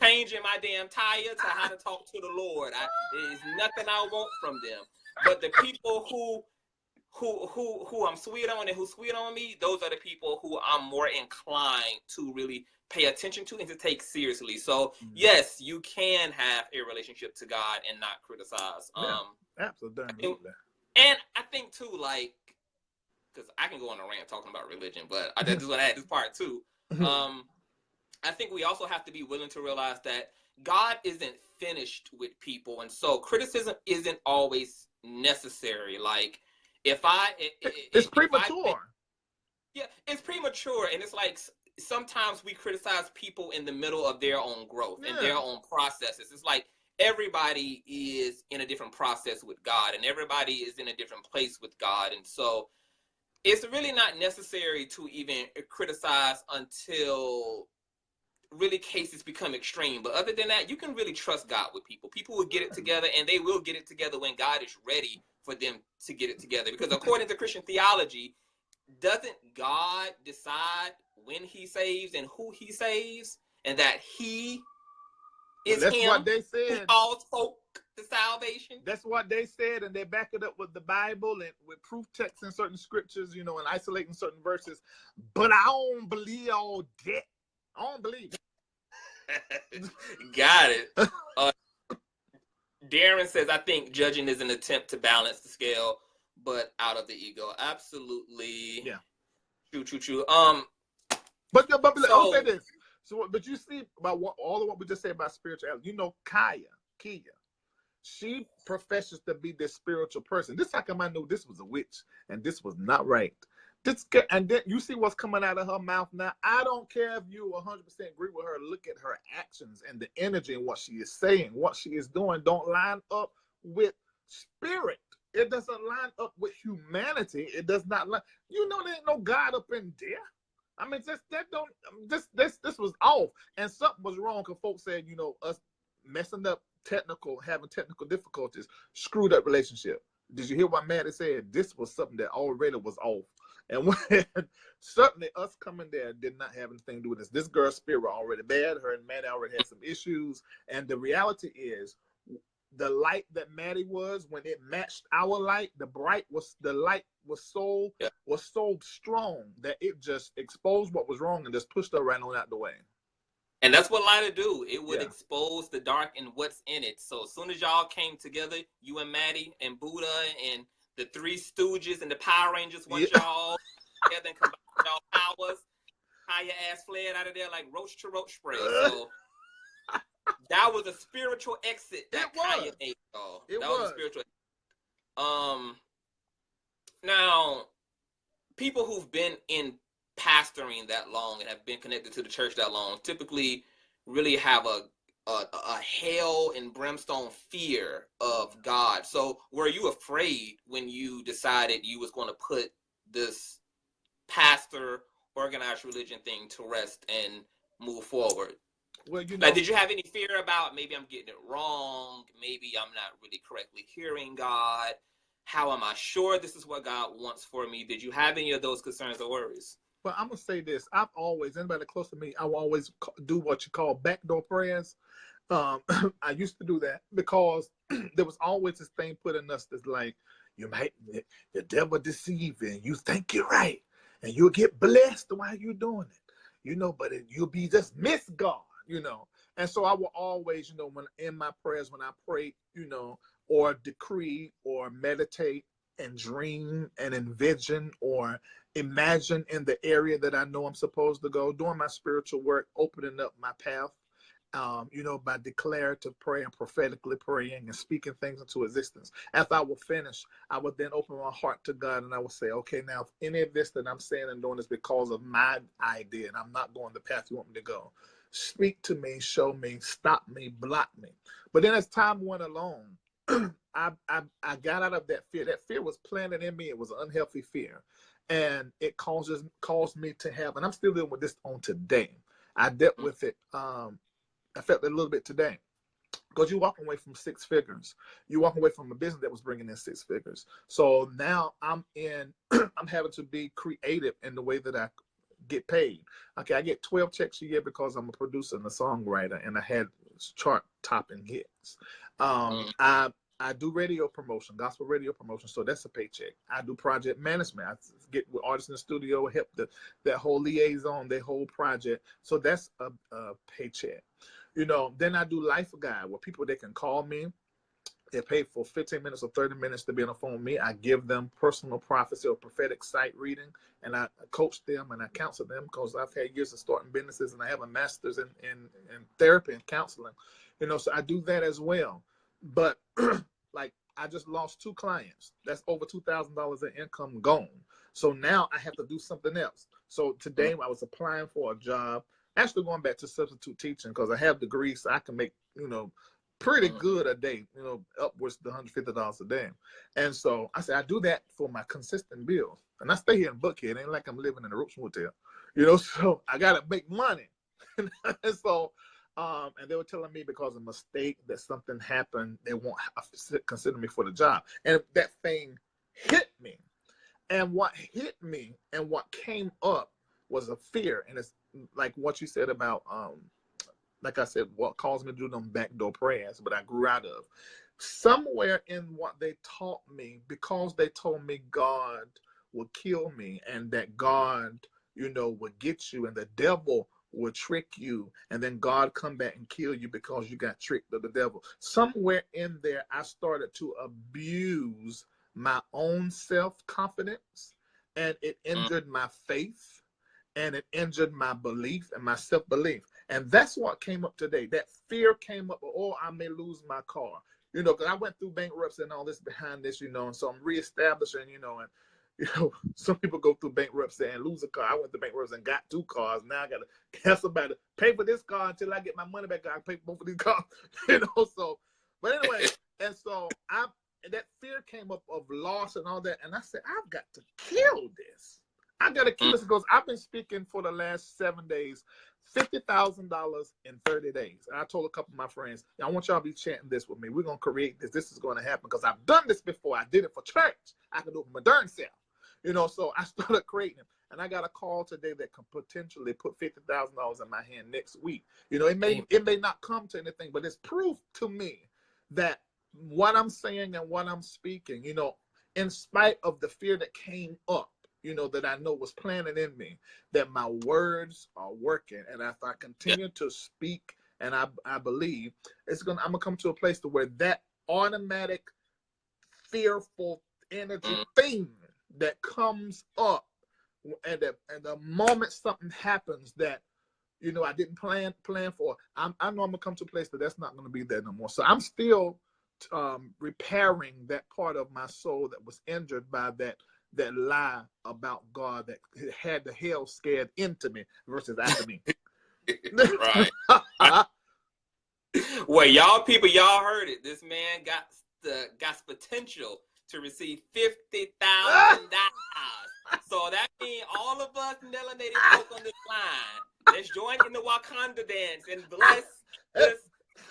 Changing my damn tire to how to talk to the Lord. There's nothing I want from them. But the people who I'm sweet on and who sweet on me, those are the people who I'm more inclined to really pay attention to and to take seriously. So yes, you can have a relationship to God and not criticize. Absolutely. And I think too, like, because I can go on a rant talking about religion, but I just want to add this part too. I think we also have to be willing to realize that God isn't finished with people, and so criticism isn't always necessary. Like, it's premature. It's premature, and it's like sometimes we criticize people in the middle of their own growth and their own processes. It's like everybody is in a different process with God, and everybody is in a different place with God, and so it's really not necessary to even criticize until really cases become extreme. But other than that, you can really trust God with people. People will get it together, and they will get it together when God is ready for them to get it together. Because according to Christian theology, doesn't God decide when he saves and who he saves, and that he is that's him what they said. Who calls folk to salvation? That's what they said, and they back it up with the Bible and with proof texts in certain scriptures, and isolating certain verses. But I don't believe all that. I don't believe it. Got it. Darren says, I think judging is an attempt to balance the scale, but out of the ego. Absolutely. Yeah. True. But I'll say this. So, but you see about all of what we just said about spirituality. Khia, she professes to be this spiritual person. This how come I knew this was a witch and this was not right. And then you see what's coming out of her mouth now. I don't care if you 100% agree with her. Look at her actions and the energy and what she is saying, what she is doing. Don't line up with spirit. It doesn't line up with humanity. It does not line. There ain't no God up in there. I mean, this was off, and something was wrong. Cause folks said, us messing up having technical difficulties, screwed up relationship. Did you hear what Maddie said? This was something that already was off. And when certainly us coming there did not have anything to do with this. This girl's spirit was already bad. Her and Maddie already had some issues. And the reality is, the light that Maddie was, when it matched our light, the light was so strong that it just exposed what was wrong and just pushed her right on out the way. And that's what light would do. It would expose the dark and what's in it. So as soon as y'all came together, you and Maddie and Buddha and the Three Stooges and the Power Rangers, once y'all together and combined y'all powers, how your ass fled out of there like roach to roach spray. So that was a spiritual exit that Kaya made, y'all. That was a spiritual exit. Now, people who've been in pastoring that long and have been connected to the church that long typically really have a hell and brimstone fear of God. So were you afraid when you decided you was going to put this pastor organized religion thing to rest and move forward? Well, like, did you have any fear about maybe I'm getting it wrong, maybe I'm not really correctly hearing God, how am I sure this is what God wants for me? Did you have any of those concerns or worries? Well, I'm going to say this. Anybody close to me, I will always do what you call backdoor prayers. I used to do that because there was always this thing put in us that's like, the devil deceive you, and you think you're right, and you'll get blessed while you're doing it, but you'll be just miss God, And so I will always, when in my prayers, when I pray, or decree or meditate and dream and envision or imagine in the area that I know I'm supposed to go, doing my spiritual work, opening up my path, by declarative prayer and prophetically praying and speaking things into existence. After I will finish, I would then open my heart to God and I will say, okay, now if any of this that I'm saying and doing is because of my idea and I'm not going the path you want me to go, speak to me, show me, stop me, block me. But then as time went along, I got out of that fear. That fear was planted in me. It was an unhealthy fear. and it caused me to have, and I'm still dealing with this on today. I dealt with it. I felt it a little bit today. Because you're walking away from six figures. You're walking away from a business that was bringing in six figures. So now I'm having to be creative in the way that I get paid. Okay, I get 12 checks a year because I'm a producer and a songwriter, and I had chart topping hits. I do radio promotion, gospel radio promotion, so that's a paycheck. I do project management. I get with artists in the studio, help that whole liaison, their whole project. So that's a paycheck. You know, then I do Life Guide, where people, they can call me. They pay for 15 minutes or 30 minutes to be on the phone with me. I give them personal prophecy or prophetic sight reading, and I coach them and I counsel them, because I've had years of starting businesses and I have a master's in therapy and counseling. You know, so I do that as well. But like, I just lost 2 clients. That's over $2,000 in income gone. So now I have to do something else. So today I was applying for a job, actually going back to substitute teaching, because I have degrees, so I can make, you know, pretty good a day, you know, upwards to $150 a day. And so I said, I do that for my consistent bills. And I stay here in Buckhead. It ain't like I'm living in a Roach Motel, you know, so I got to make money. And so, and they were telling me because of a mistake that something happened, they won't consider me for the job. And that thing hit me. And what hit me and what came up was a fear. And it's like what you said about, like I said, what caused me to do them backdoor prayers, but I grew out of. Somewhere in what they taught me, because they told me God would kill me and that God, you know, would get you and the devil would trick you, and then God come back and kill you because you got tricked of the devil. Somewhere in there, I started to abuse my own self-confidence, and it injured my faith, and it injured my belief and my self-belief. And that's what came up today. That fear came up, oh, I may lose my car. You know, because I went through bankruptcy and all this behind this, you know, and so I'm reestablishing, you know, and, you know, some people go through bankruptcy and lose a car. I went through bankruptcy and got 2 cars. Now I got to have somebody pay for this car until I get my money back. I pay for both of these cars, you know, so, but anyway, and so and that fear came up of loss and all that. And I said, I've got to kill this. I got to kill this, because I've been speaking for the last 7 days, $50,000 in 30 days. And I told a couple of my friends, I want y'all to be chanting this with me. We're going to create this. This is going to happen, because I've done this before. I did it for church. I can do it for my darn self. You know, so I started creating them. And I got a call today that can potentially put $50,000 in my hand next week. You know, it may not come to anything, but it's proof to me that what I'm saying and what I'm speaking, you know, in spite of the fear that came up, you know, that I know was planted in me, that my words are working. And if I continue to speak, and I believe, I'm gonna come to a place to where that automatic fearful energy thing that comes up, and the moment something happens that, you know, I didn't plan for, I know I'm gonna come to a place that's not gonna be there no more. So I'm still repairing that part of my soul that was injured by that lie about God that had the hell scared into me versus after me. Right. Well, y'all heard it. This man got potential to receive $50,000. So that means all of us melanated folk on this line, let's join in the Wakanda dance and bless this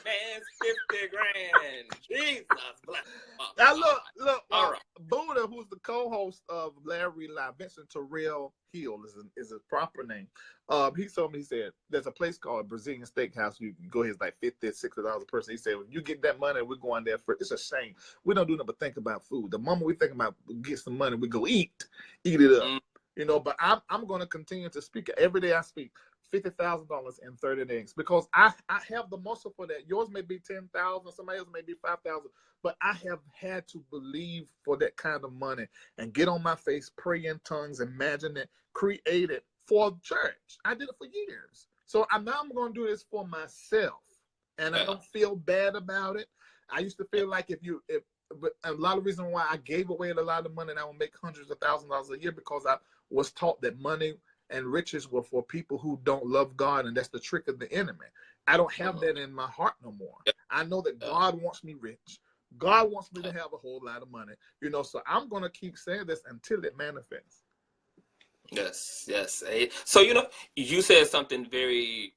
man's 50 grand. Jesus bless. Now look, all right. Buddha, who's the co-host of Larry Live, Vincent Terrell Hill is his proper name. He told me, he said, there's a place called Brazilian Steakhouse. You can go here, it's like $50, $60 a person. He said, when you get that money, we're going there for, it's a shame. We don't do nothing but think about food. The moment we think about get some money, we go eat it up. You know, but I'm going to continue to speak. Every day I speak. $50,000 in 30 days, because I have the muscle for that. Yours may be 10,000, somebody else may be 5,000, but I have had to believe for that kind of money and get on my face, pray in tongues, imagine it, create it for church. I did it for years. So now I'm going to do this for myself, and I don't feel bad about it. I used to feel like but a lot of reasons why I gave away a lot of money and I would make hundreds of thousands of dollars a year, because I was taught that money and riches were for people who don't love God, and that's the trick of the enemy. I don't have that in my heart no more. I know that God wants me rich. God wants me to have a whole lot of money. You know, so I'm going to keep saying this until it manifests. Yes, yes. So, you know, you said something very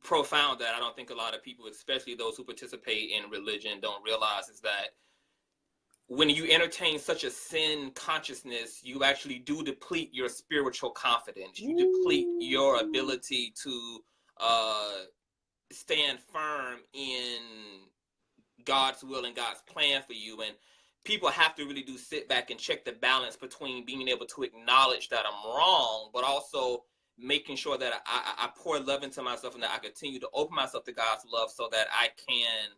profound that I don't think a lot of people, especially those who participate in religion, don't realize is that when you entertain such a sin consciousness, you actually do deplete your spiritual confidence. You deplete your ability to uh, stand firm in God's will and God's plan for you. And people have to really do sit back and check the balance between being able to acknowledge that I'm wrong, but also making sure that I pour love into myself and that I continue to open myself to God's love so that I can.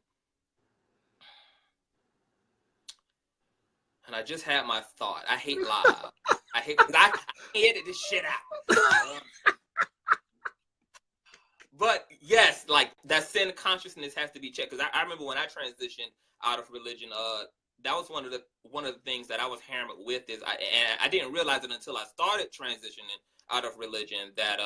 And I just had my thought. I hate live. I hate because I edit this shit out. But yes, like that sin consciousness has to be checked. Because I remember when I transitioned out of religion, that was one of the things that I was hammered with is I didn't realize it until I started transitioning out of religion that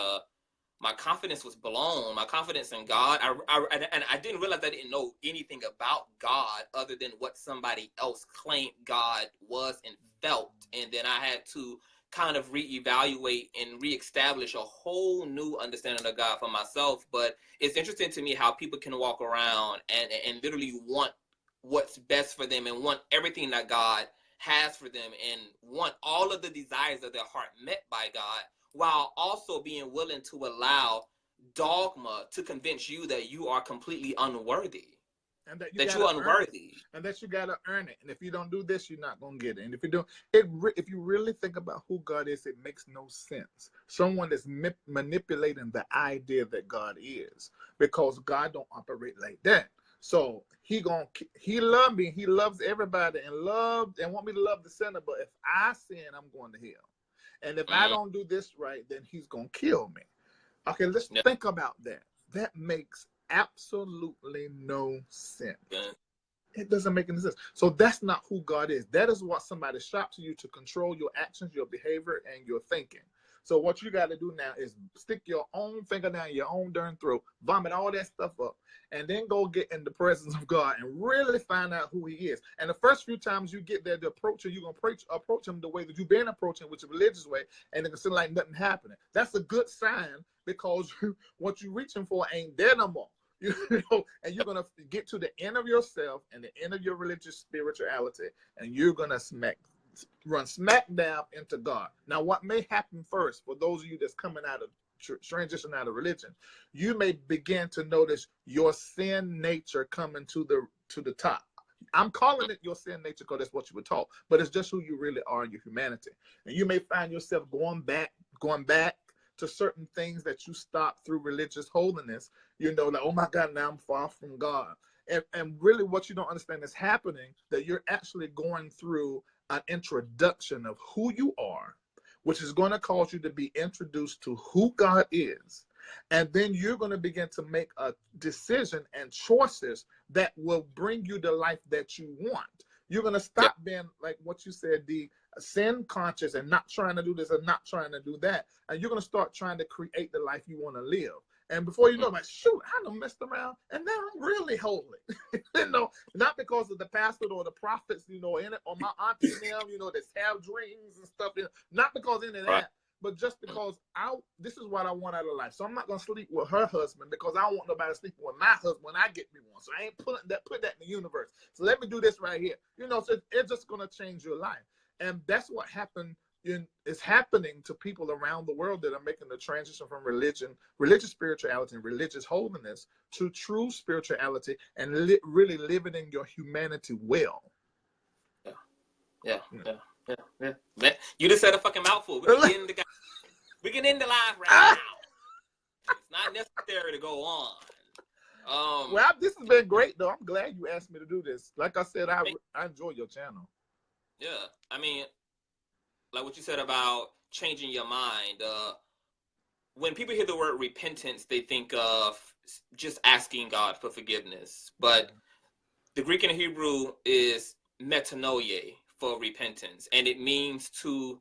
my confidence was blown. My confidence in God, and I didn't realize I didn't know anything about God other than what somebody else claimed God was and felt, and then I had to kind of reevaluate and reestablish a whole new understanding of God for myself. But it's interesting to me how people can walk around and literally want what's best for them and want everything that God has for them and want all of the desires of their heart met by God, while also being willing to allow dogma to convince you that you are completely unworthy, and that that you're unworthy, and that you gotta earn it. And if you don't do this, you're not gonna get it. And if you don't, if you really think about who God is, it makes no sense. Someone is manipulating the idea that God is, because God don't operate like that. So he love me. He loves everybody and want me to love the sinner. But if I sin, I'm going to hell. And if I don't do this right, then he's gonna kill me. Okay, let's think about that. That makes absolutely no sense. It doesn't make any sense. So that's not who God is. That is what somebody strapped to you to control your actions, your behavior, and your thinking. So what you got to do now is stick your own finger down your own darn throat, vomit all that stuff up, and then go get in the presence of God and really find out who he is. And the first few times you get there to approach him, you're going to approach him the way that you've been approaching, which is a religious way, and it's like nothing happening. That's a good sign, because what you're reaching for ain't there no more. You know, and you're going to get to the end of yourself and the end of your religious spirituality, and you're going to run smack dab into God. Now, what may happen first, for those of you that's coming out of transition out of religion, you may begin to notice your sin nature coming to the top. I'm calling it your sin nature because that's what you were taught, but it's just who you really are in your humanity. And you may find yourself going back to certain things that you stopped through religious holiness. You know, like, oh my God, now I'm far from God. And really what you don't understand is happening, that you're actually going through an introduction of who you are, which is going to cause you to be introduced to who God is. And then you're going to begin to make a decision and choices that will bring you the life that you want. You're going to stop being, like what you said, the sin conscious and not trying to do this and not trying to do that. And you're going to start trying to create the life you want to live. And before you know, like, shoot, I done messed around, and now I'm really holy. You know, not because of the pastor or the prophets, you know, in it, or my auntie and them, you know, that have dreams and stuff. You know, not because of any of that, but just because this is what I want out of life. So I'm not gonna sleep with her husband because I don't want nobody sleeping with my husband when I get me one. So I ain't put that in the universe. So let me do this right here. You know, so it's just gonna change your life, and that's what happened. Is happening to people around the world that are making the transition from religious spirituality and religious holiness to true spirituality and really living in your humanity well. Yeah. Man, you just said a fucking mouthful. We can end the live right now. It's not necessary to go on. Well, this has been great, though. I'm glad you asked me to do this. Like I said, I enjoy your channel. Yeah, I mean, like what you said about changing your mind. When people hear the word repentance, they think of just asking God for forgiveness. But the Greek and Hebrew is metanoia for repentance. And it means to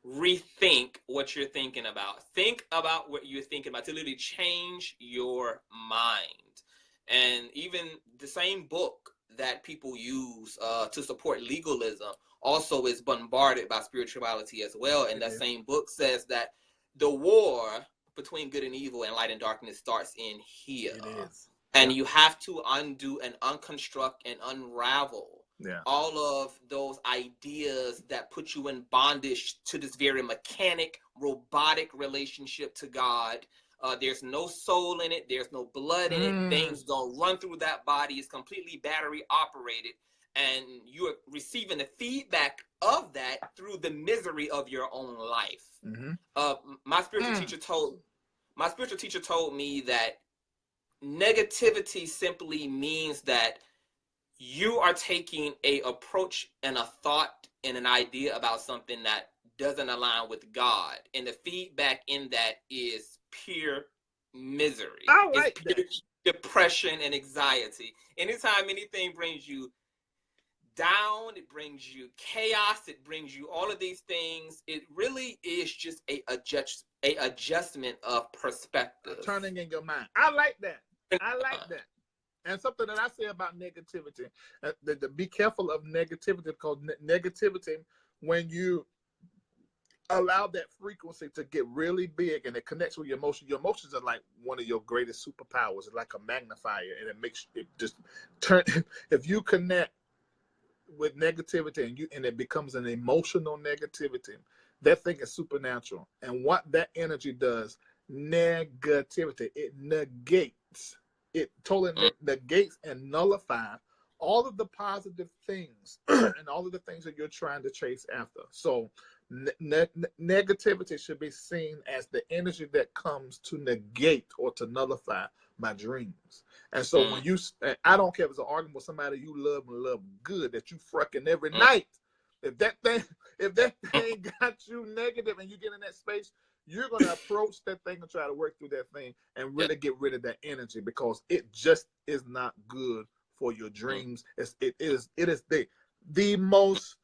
rethink what you're thinking about. Think about what you're thinking about, to literally change your mind. And even the same book that people use to support legalism also is bombarded by spirituality as well. And that same book says that the war between good and evil and light and darkness starts in here. It is. And you have to undo and unconstruct and unravel all of those ideas that put you in bondage to this very mechanic, robotic relationship to God. There's no soul in it. There's no blood in it. Things don't run through that body. It's completely battery operated. And you're receiving the feedback of that through the misery of your own life. My spiritual teacher told me that negativity simply means that you are taking a approach and a thought and an idea about something that doesn't align with God. And the feedback in that is pure misery. It's pure depression and anxiety. Anytime anything brings you down, it brings you chaos, it brings you all of these things, it really is just a adjustment of perspective. Turning in your mind. I like that. And something that I say about negativity, be careful of negativity, because negativity, when you allow that frequency to get really big and it connects with your emotions are like one of your greatest superpowers. It's like a magnifier, and it makes it just turn. If you connect with negativity and it becomes an emotional negativity, that thing is supernatural. And what that energy does, negativity, it negates. It totally negates and nullifies all of the positive things and all of the things that you're trying to chase after. So negativity should be seen as the energy that comes to negate or to nullify my dreams. And so when you, I don't care if it's an argument with somebody you love and love good, that you fucking every night, if that thing got you negative and you get in that space, you're going to approach that thing and try to work through that thing and really get rid of that energy, because it just is not good for your dreams. It is the most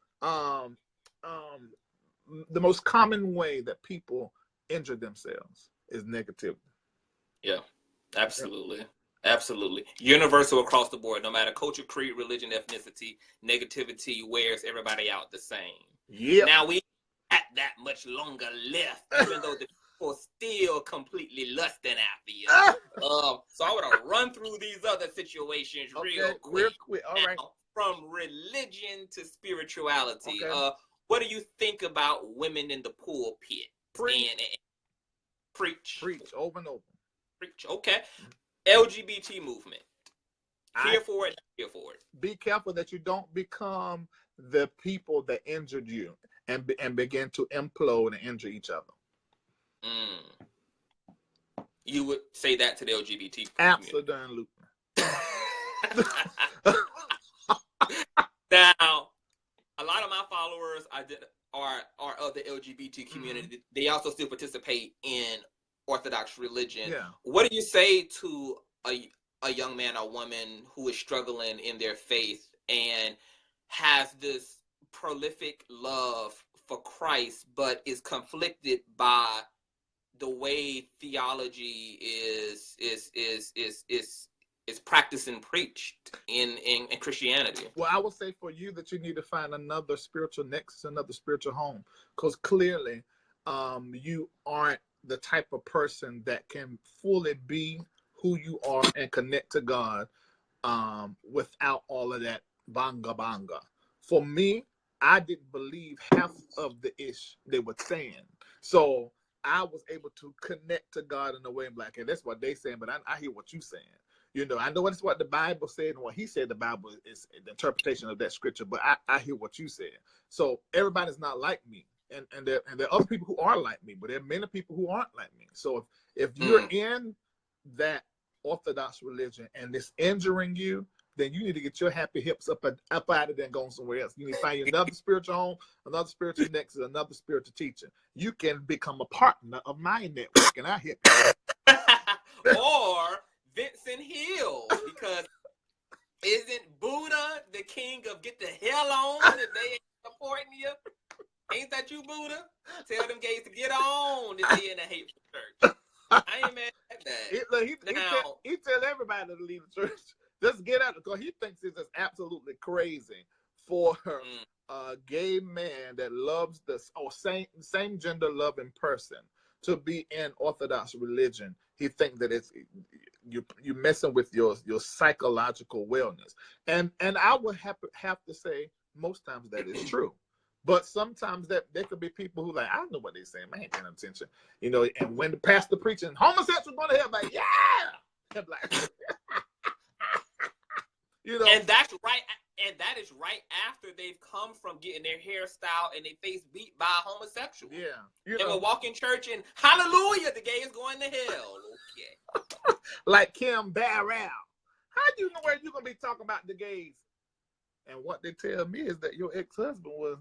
common way that people injure themselves is negativity. Yeah, absolutely. Absolutely. Universal across the board, no matter culture, creed, religion, ethnicity, negativity wears everybody out the same. Yeah. Now we got that much longer left, even though the people still completely lusting after you. So I want to run through these other situations real quick. All now, right. From religion to spirituality, Okay. what do you think about women in the pulpit? Preach over and over. Preach. Okay. LGBT movement. Here for it. Be careful that you don't become the people that injured you and begin to implode and injure each other. You would say that to the LGBT community? Absolutely. Now, a lot of my followers are of the LGBT community. They also still participate in Orthodox religion. Yeah. What do you say to a young man or woman who is struggling in their faith and has this prolific love for Christ, but is conflicted by the way theology is practiced and preached in Christianity? Well, I would say for you that you need to find another spiritual nexus, another spiritual home, because clearly you aren't the type of person that can fully be who you are and connect to God without all of that banga. For me, I didn't believe half of the ish they were saying. So I was able to connect to God in a way. I'm like, hey, that's what they saying, but I hear what you're saying. You know, I know that's what the Bible said, and what he said the Bible is the interpretation of that scripture, but I hear what you said. So everybody's not like me. And there are other people who are like me, but there are many people who aren't like me. So if you're in that Orthodox religion and it's injuring you, then you need to get your happy hips up out of there and go somewhere else. You need to find another spiritual home, another spiritual nexus, another spiritual teacher. You can become a partner of my network, and I hit or Vincent Hill, because isn't Buddha the king of get the hell on if they ain't supporting you? Ain't that you, Buddha? Tell them gays to get on if they in a hateful church. I ain't mad at that. He tell everybody to leave the church. Just get out, because he thinks it's just absolutely crazy for a gay man that loves this or same gender loving person to be in Orthodox religion. He thinks that it's you messing with your psychological wellness, and I would have to say most times that is true. But sometimes that there could be people who like, I know what they're saying, man, I ain't paying attention, you know. And when the pastor preaching, homosexuals going to hell, like, yeah, I'm like, you know. And that's right, and that is right after they've come from getting their hairstyle and their face beat by a homosexual. Yeah, they will walk in church and hallelujah, the gay is going to hell. Okay, like Kim Barrell. How do you know where you're gonna be talking about the gays? And what they tell me is that your ex-husband was.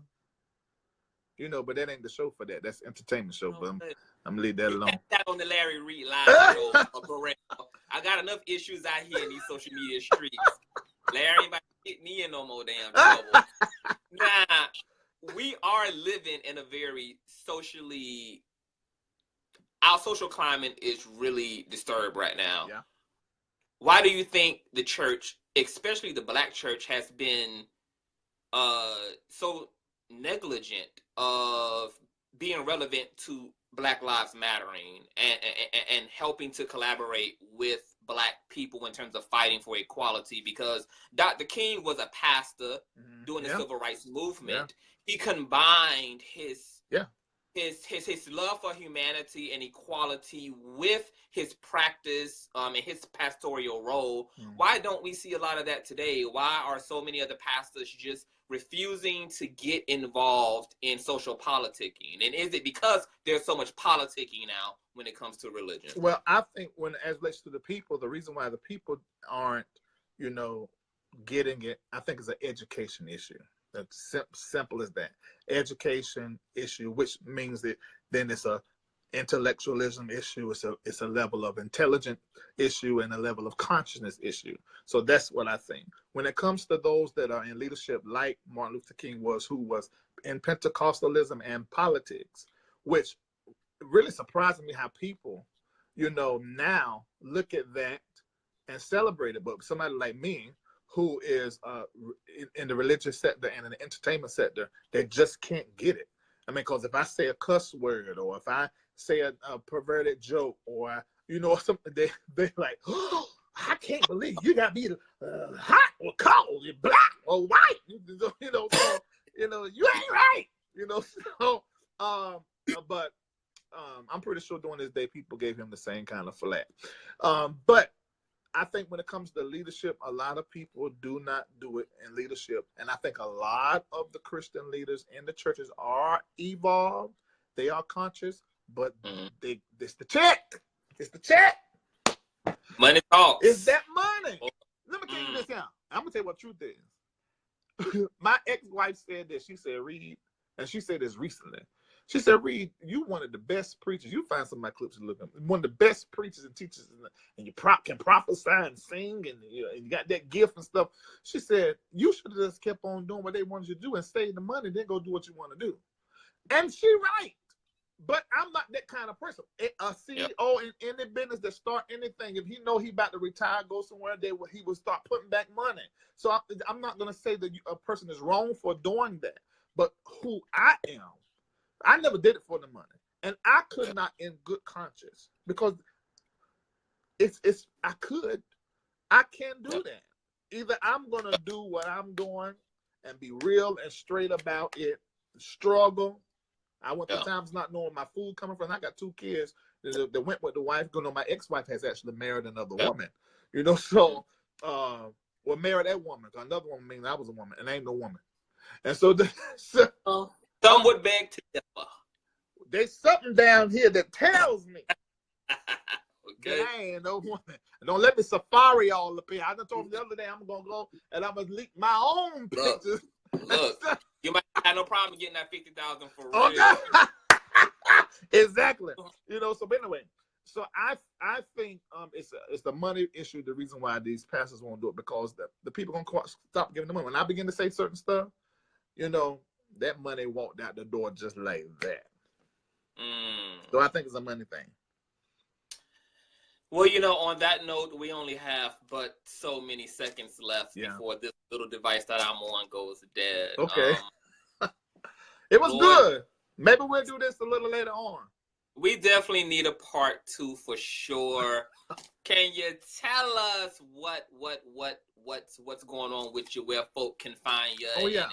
You know, but that ain't the show for that. That's entertainment show. But I'm gonna leave that alone. That on the Larry Reid live show. I got enough issues out here in these social media streets. Larry ain't about to get me in no more damn trouble. Nah, we are living in a very socially. Our social climate is really disturbed right now. Yeah. Why do you think the church, especially the Black church, has been so negligent of being relevant to Black Lives Mattering and helping to collaborate with Black people in terms of fighting for equality? Because Dr. King was a pastor during the civil rights movement. Yeah. He combined his love for humanity and equality with his practice and his pastoral role. Why don't we see a lot of that today? Why are so many of the pastors just refusing to get involved in social politicking? And is it because there's so much politicking now when it comes to religion? Well, I think as relates to the people, the reason why the people aren't, you know, getting it, I think it's an education issue. That's simple as that. Education issue, which means that then it's a intellectualism issue. It's a level of intelligent issue and a level of consciousness issue. So that's what I think. When it comes to those that are in leadership, like Martin Luther King was, who was in Pentecostalism and politics, which really surprised me how people, you know, now look at that and celebrate it. But somebody like me, who is in the religious sector and in the entertainment sector, they just can't get it. I mean, because if I say a cuss word or if I say a perverted joke or, you know, something, they like, oh, I can't believe you got me hot or cold, you're black or white, you know, so, you know, you ain't right, you know, so, but I'm pretty sure during this day, people gave him the same kind of flack. But I think when it comes to leadership, a lot of people do not do it in leadership. And I think a lot of the Christian leaders in the churches are evolved. They are conscious, but it's the check. It's the check. Money talks. It's that money. Let me tell you this here. I'm going to tell you what truth is. My ex-wife said this. She said, Reid, and she said this recently. She said, Reid, you one of the best preachers. You find some of my clips and look at them. One of the best preachers and teachers, and you can prophesy and sing, and you got that gift and stuff. She said, you should have just kept on doing what they wanted you to do and save the money, then go do what you want to do. And she right. But I'm not that kind of person. A CEO in any business that start anything, if he know he about to retire, go somewhere, he will start putting back money. So I'm not going to say that a person is wrong for doing that. But who I am, I never did it for the money, and I could not, in good conscience, because I can't do that. Either I'm gonna do what I'm doing and be real and straight about it, struggle. I went through times not knowing my food coming from. I got 2 kids that went with the wife. You know, my ex-wife has actually married another woman. You know, so married that woman. Another woman means I was a woman, and I ain't no woman. And so some would beg to differ. There's something down here that tells me that I ain't no woman. Don't let me safari all up here. I done told him the other day I'm going to go and I'm going to leak my own pictures. Look, you might have no problem getting that $50,000 for real. Exactly. You know, so anyway, so I think it's the money issue, the reason why these pastors won't do it, because the people going to stop giving the money. When I begin to say certain stuff, you know, that money walked out the door just like that. So I think it's a money thing. Well, you know, on that note, we only have but so many seconds left before this little device that I'm on goes dead. Okay. It was Lord, good. Maybe we'll do this a little later on. We definitely need a part 2 for sure. Can you tell us what's going on with you, where folk can find you? Oh, yeah.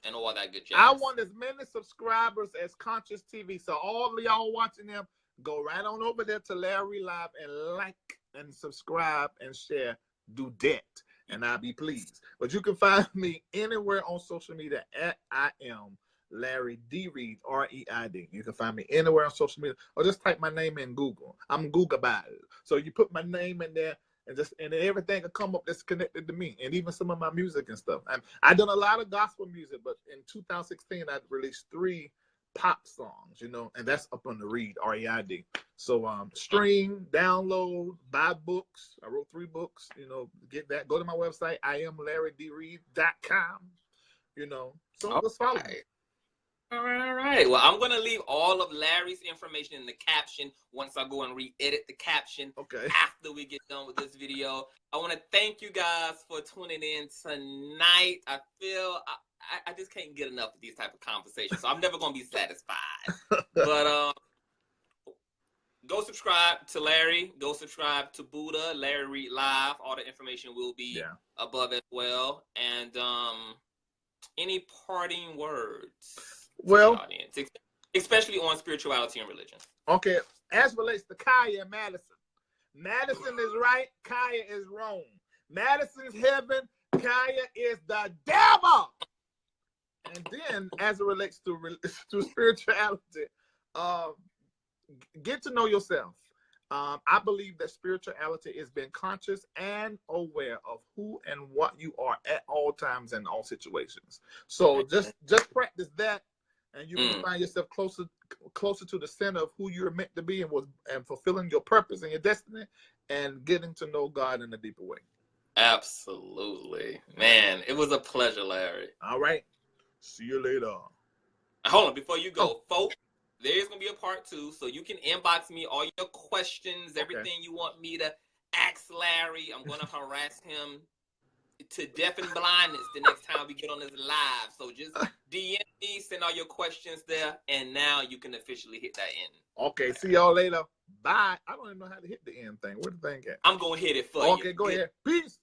And all that good jazz. I want as many subscribers as Conscious TV. So all of y'all watching them, go right on over there to Larry Live and like and subscribe and share. Do that, and I'll be pleased. But you can find me anywhere on social media at I am Larry D. Reid, R-E-I-D. You can find me anywhere on social media, or just type my name in Google. I'm Googleable. So you put my name in there, and everything will come up that's connected to me, and even some of my music and stuff. I done a lot of gospel music, but in 2016 I released 3 pop songs, you know, and that's up on the Reid, R-E-I-D. So stream, download, buy books. I wrote 3 books, you know, get that. Go to my website, IamLarryDReid.com, you know. So let's follow me. All right. Well, I'm going to leave all of Larry's information in the caption once I go and re-edit the caption. Okay. After we get done with this video. I want to thank you guys for tuning in tonight. I feel I just can't get enough of these type of conversations, so I'm never going to be satisfied. But go subscribe to Larry. Go subscribe to Buddha, Larry Reid Live. All the information will be above as well. And any parting words? Well, especially on spirituality and religion. Okay, as relates to khia and Madison. Madison is right, khia is wrong. Madison is heaven, khia is the devil. And then, as it relates to spirituality, get to know yourself. I believe that spirituality is being conscious and aware of who and what you are at all times in all situations. So just practice that, and you can find yourself closer to the center of who you're meant to be, and fulfilling your purpose and your destiny, and getting to know God in a deeper way. Absolutely, man. It was a pleasure, Larry. All right. See you later. Hold on, before you go, folks. There's going to be a part 2, so you can inbox me all your questions, everything you want me to ask Larry. I'm going to harass him to deaf and blindness the next time we get on this live. So just DM me, send all your questions there, and now you can officially hit that end. Okay, see y'all later. Bye. I don't even know how to hit the end thing. Where the thing at? I'm going to hit it for you. Okay, go ahead. Peace.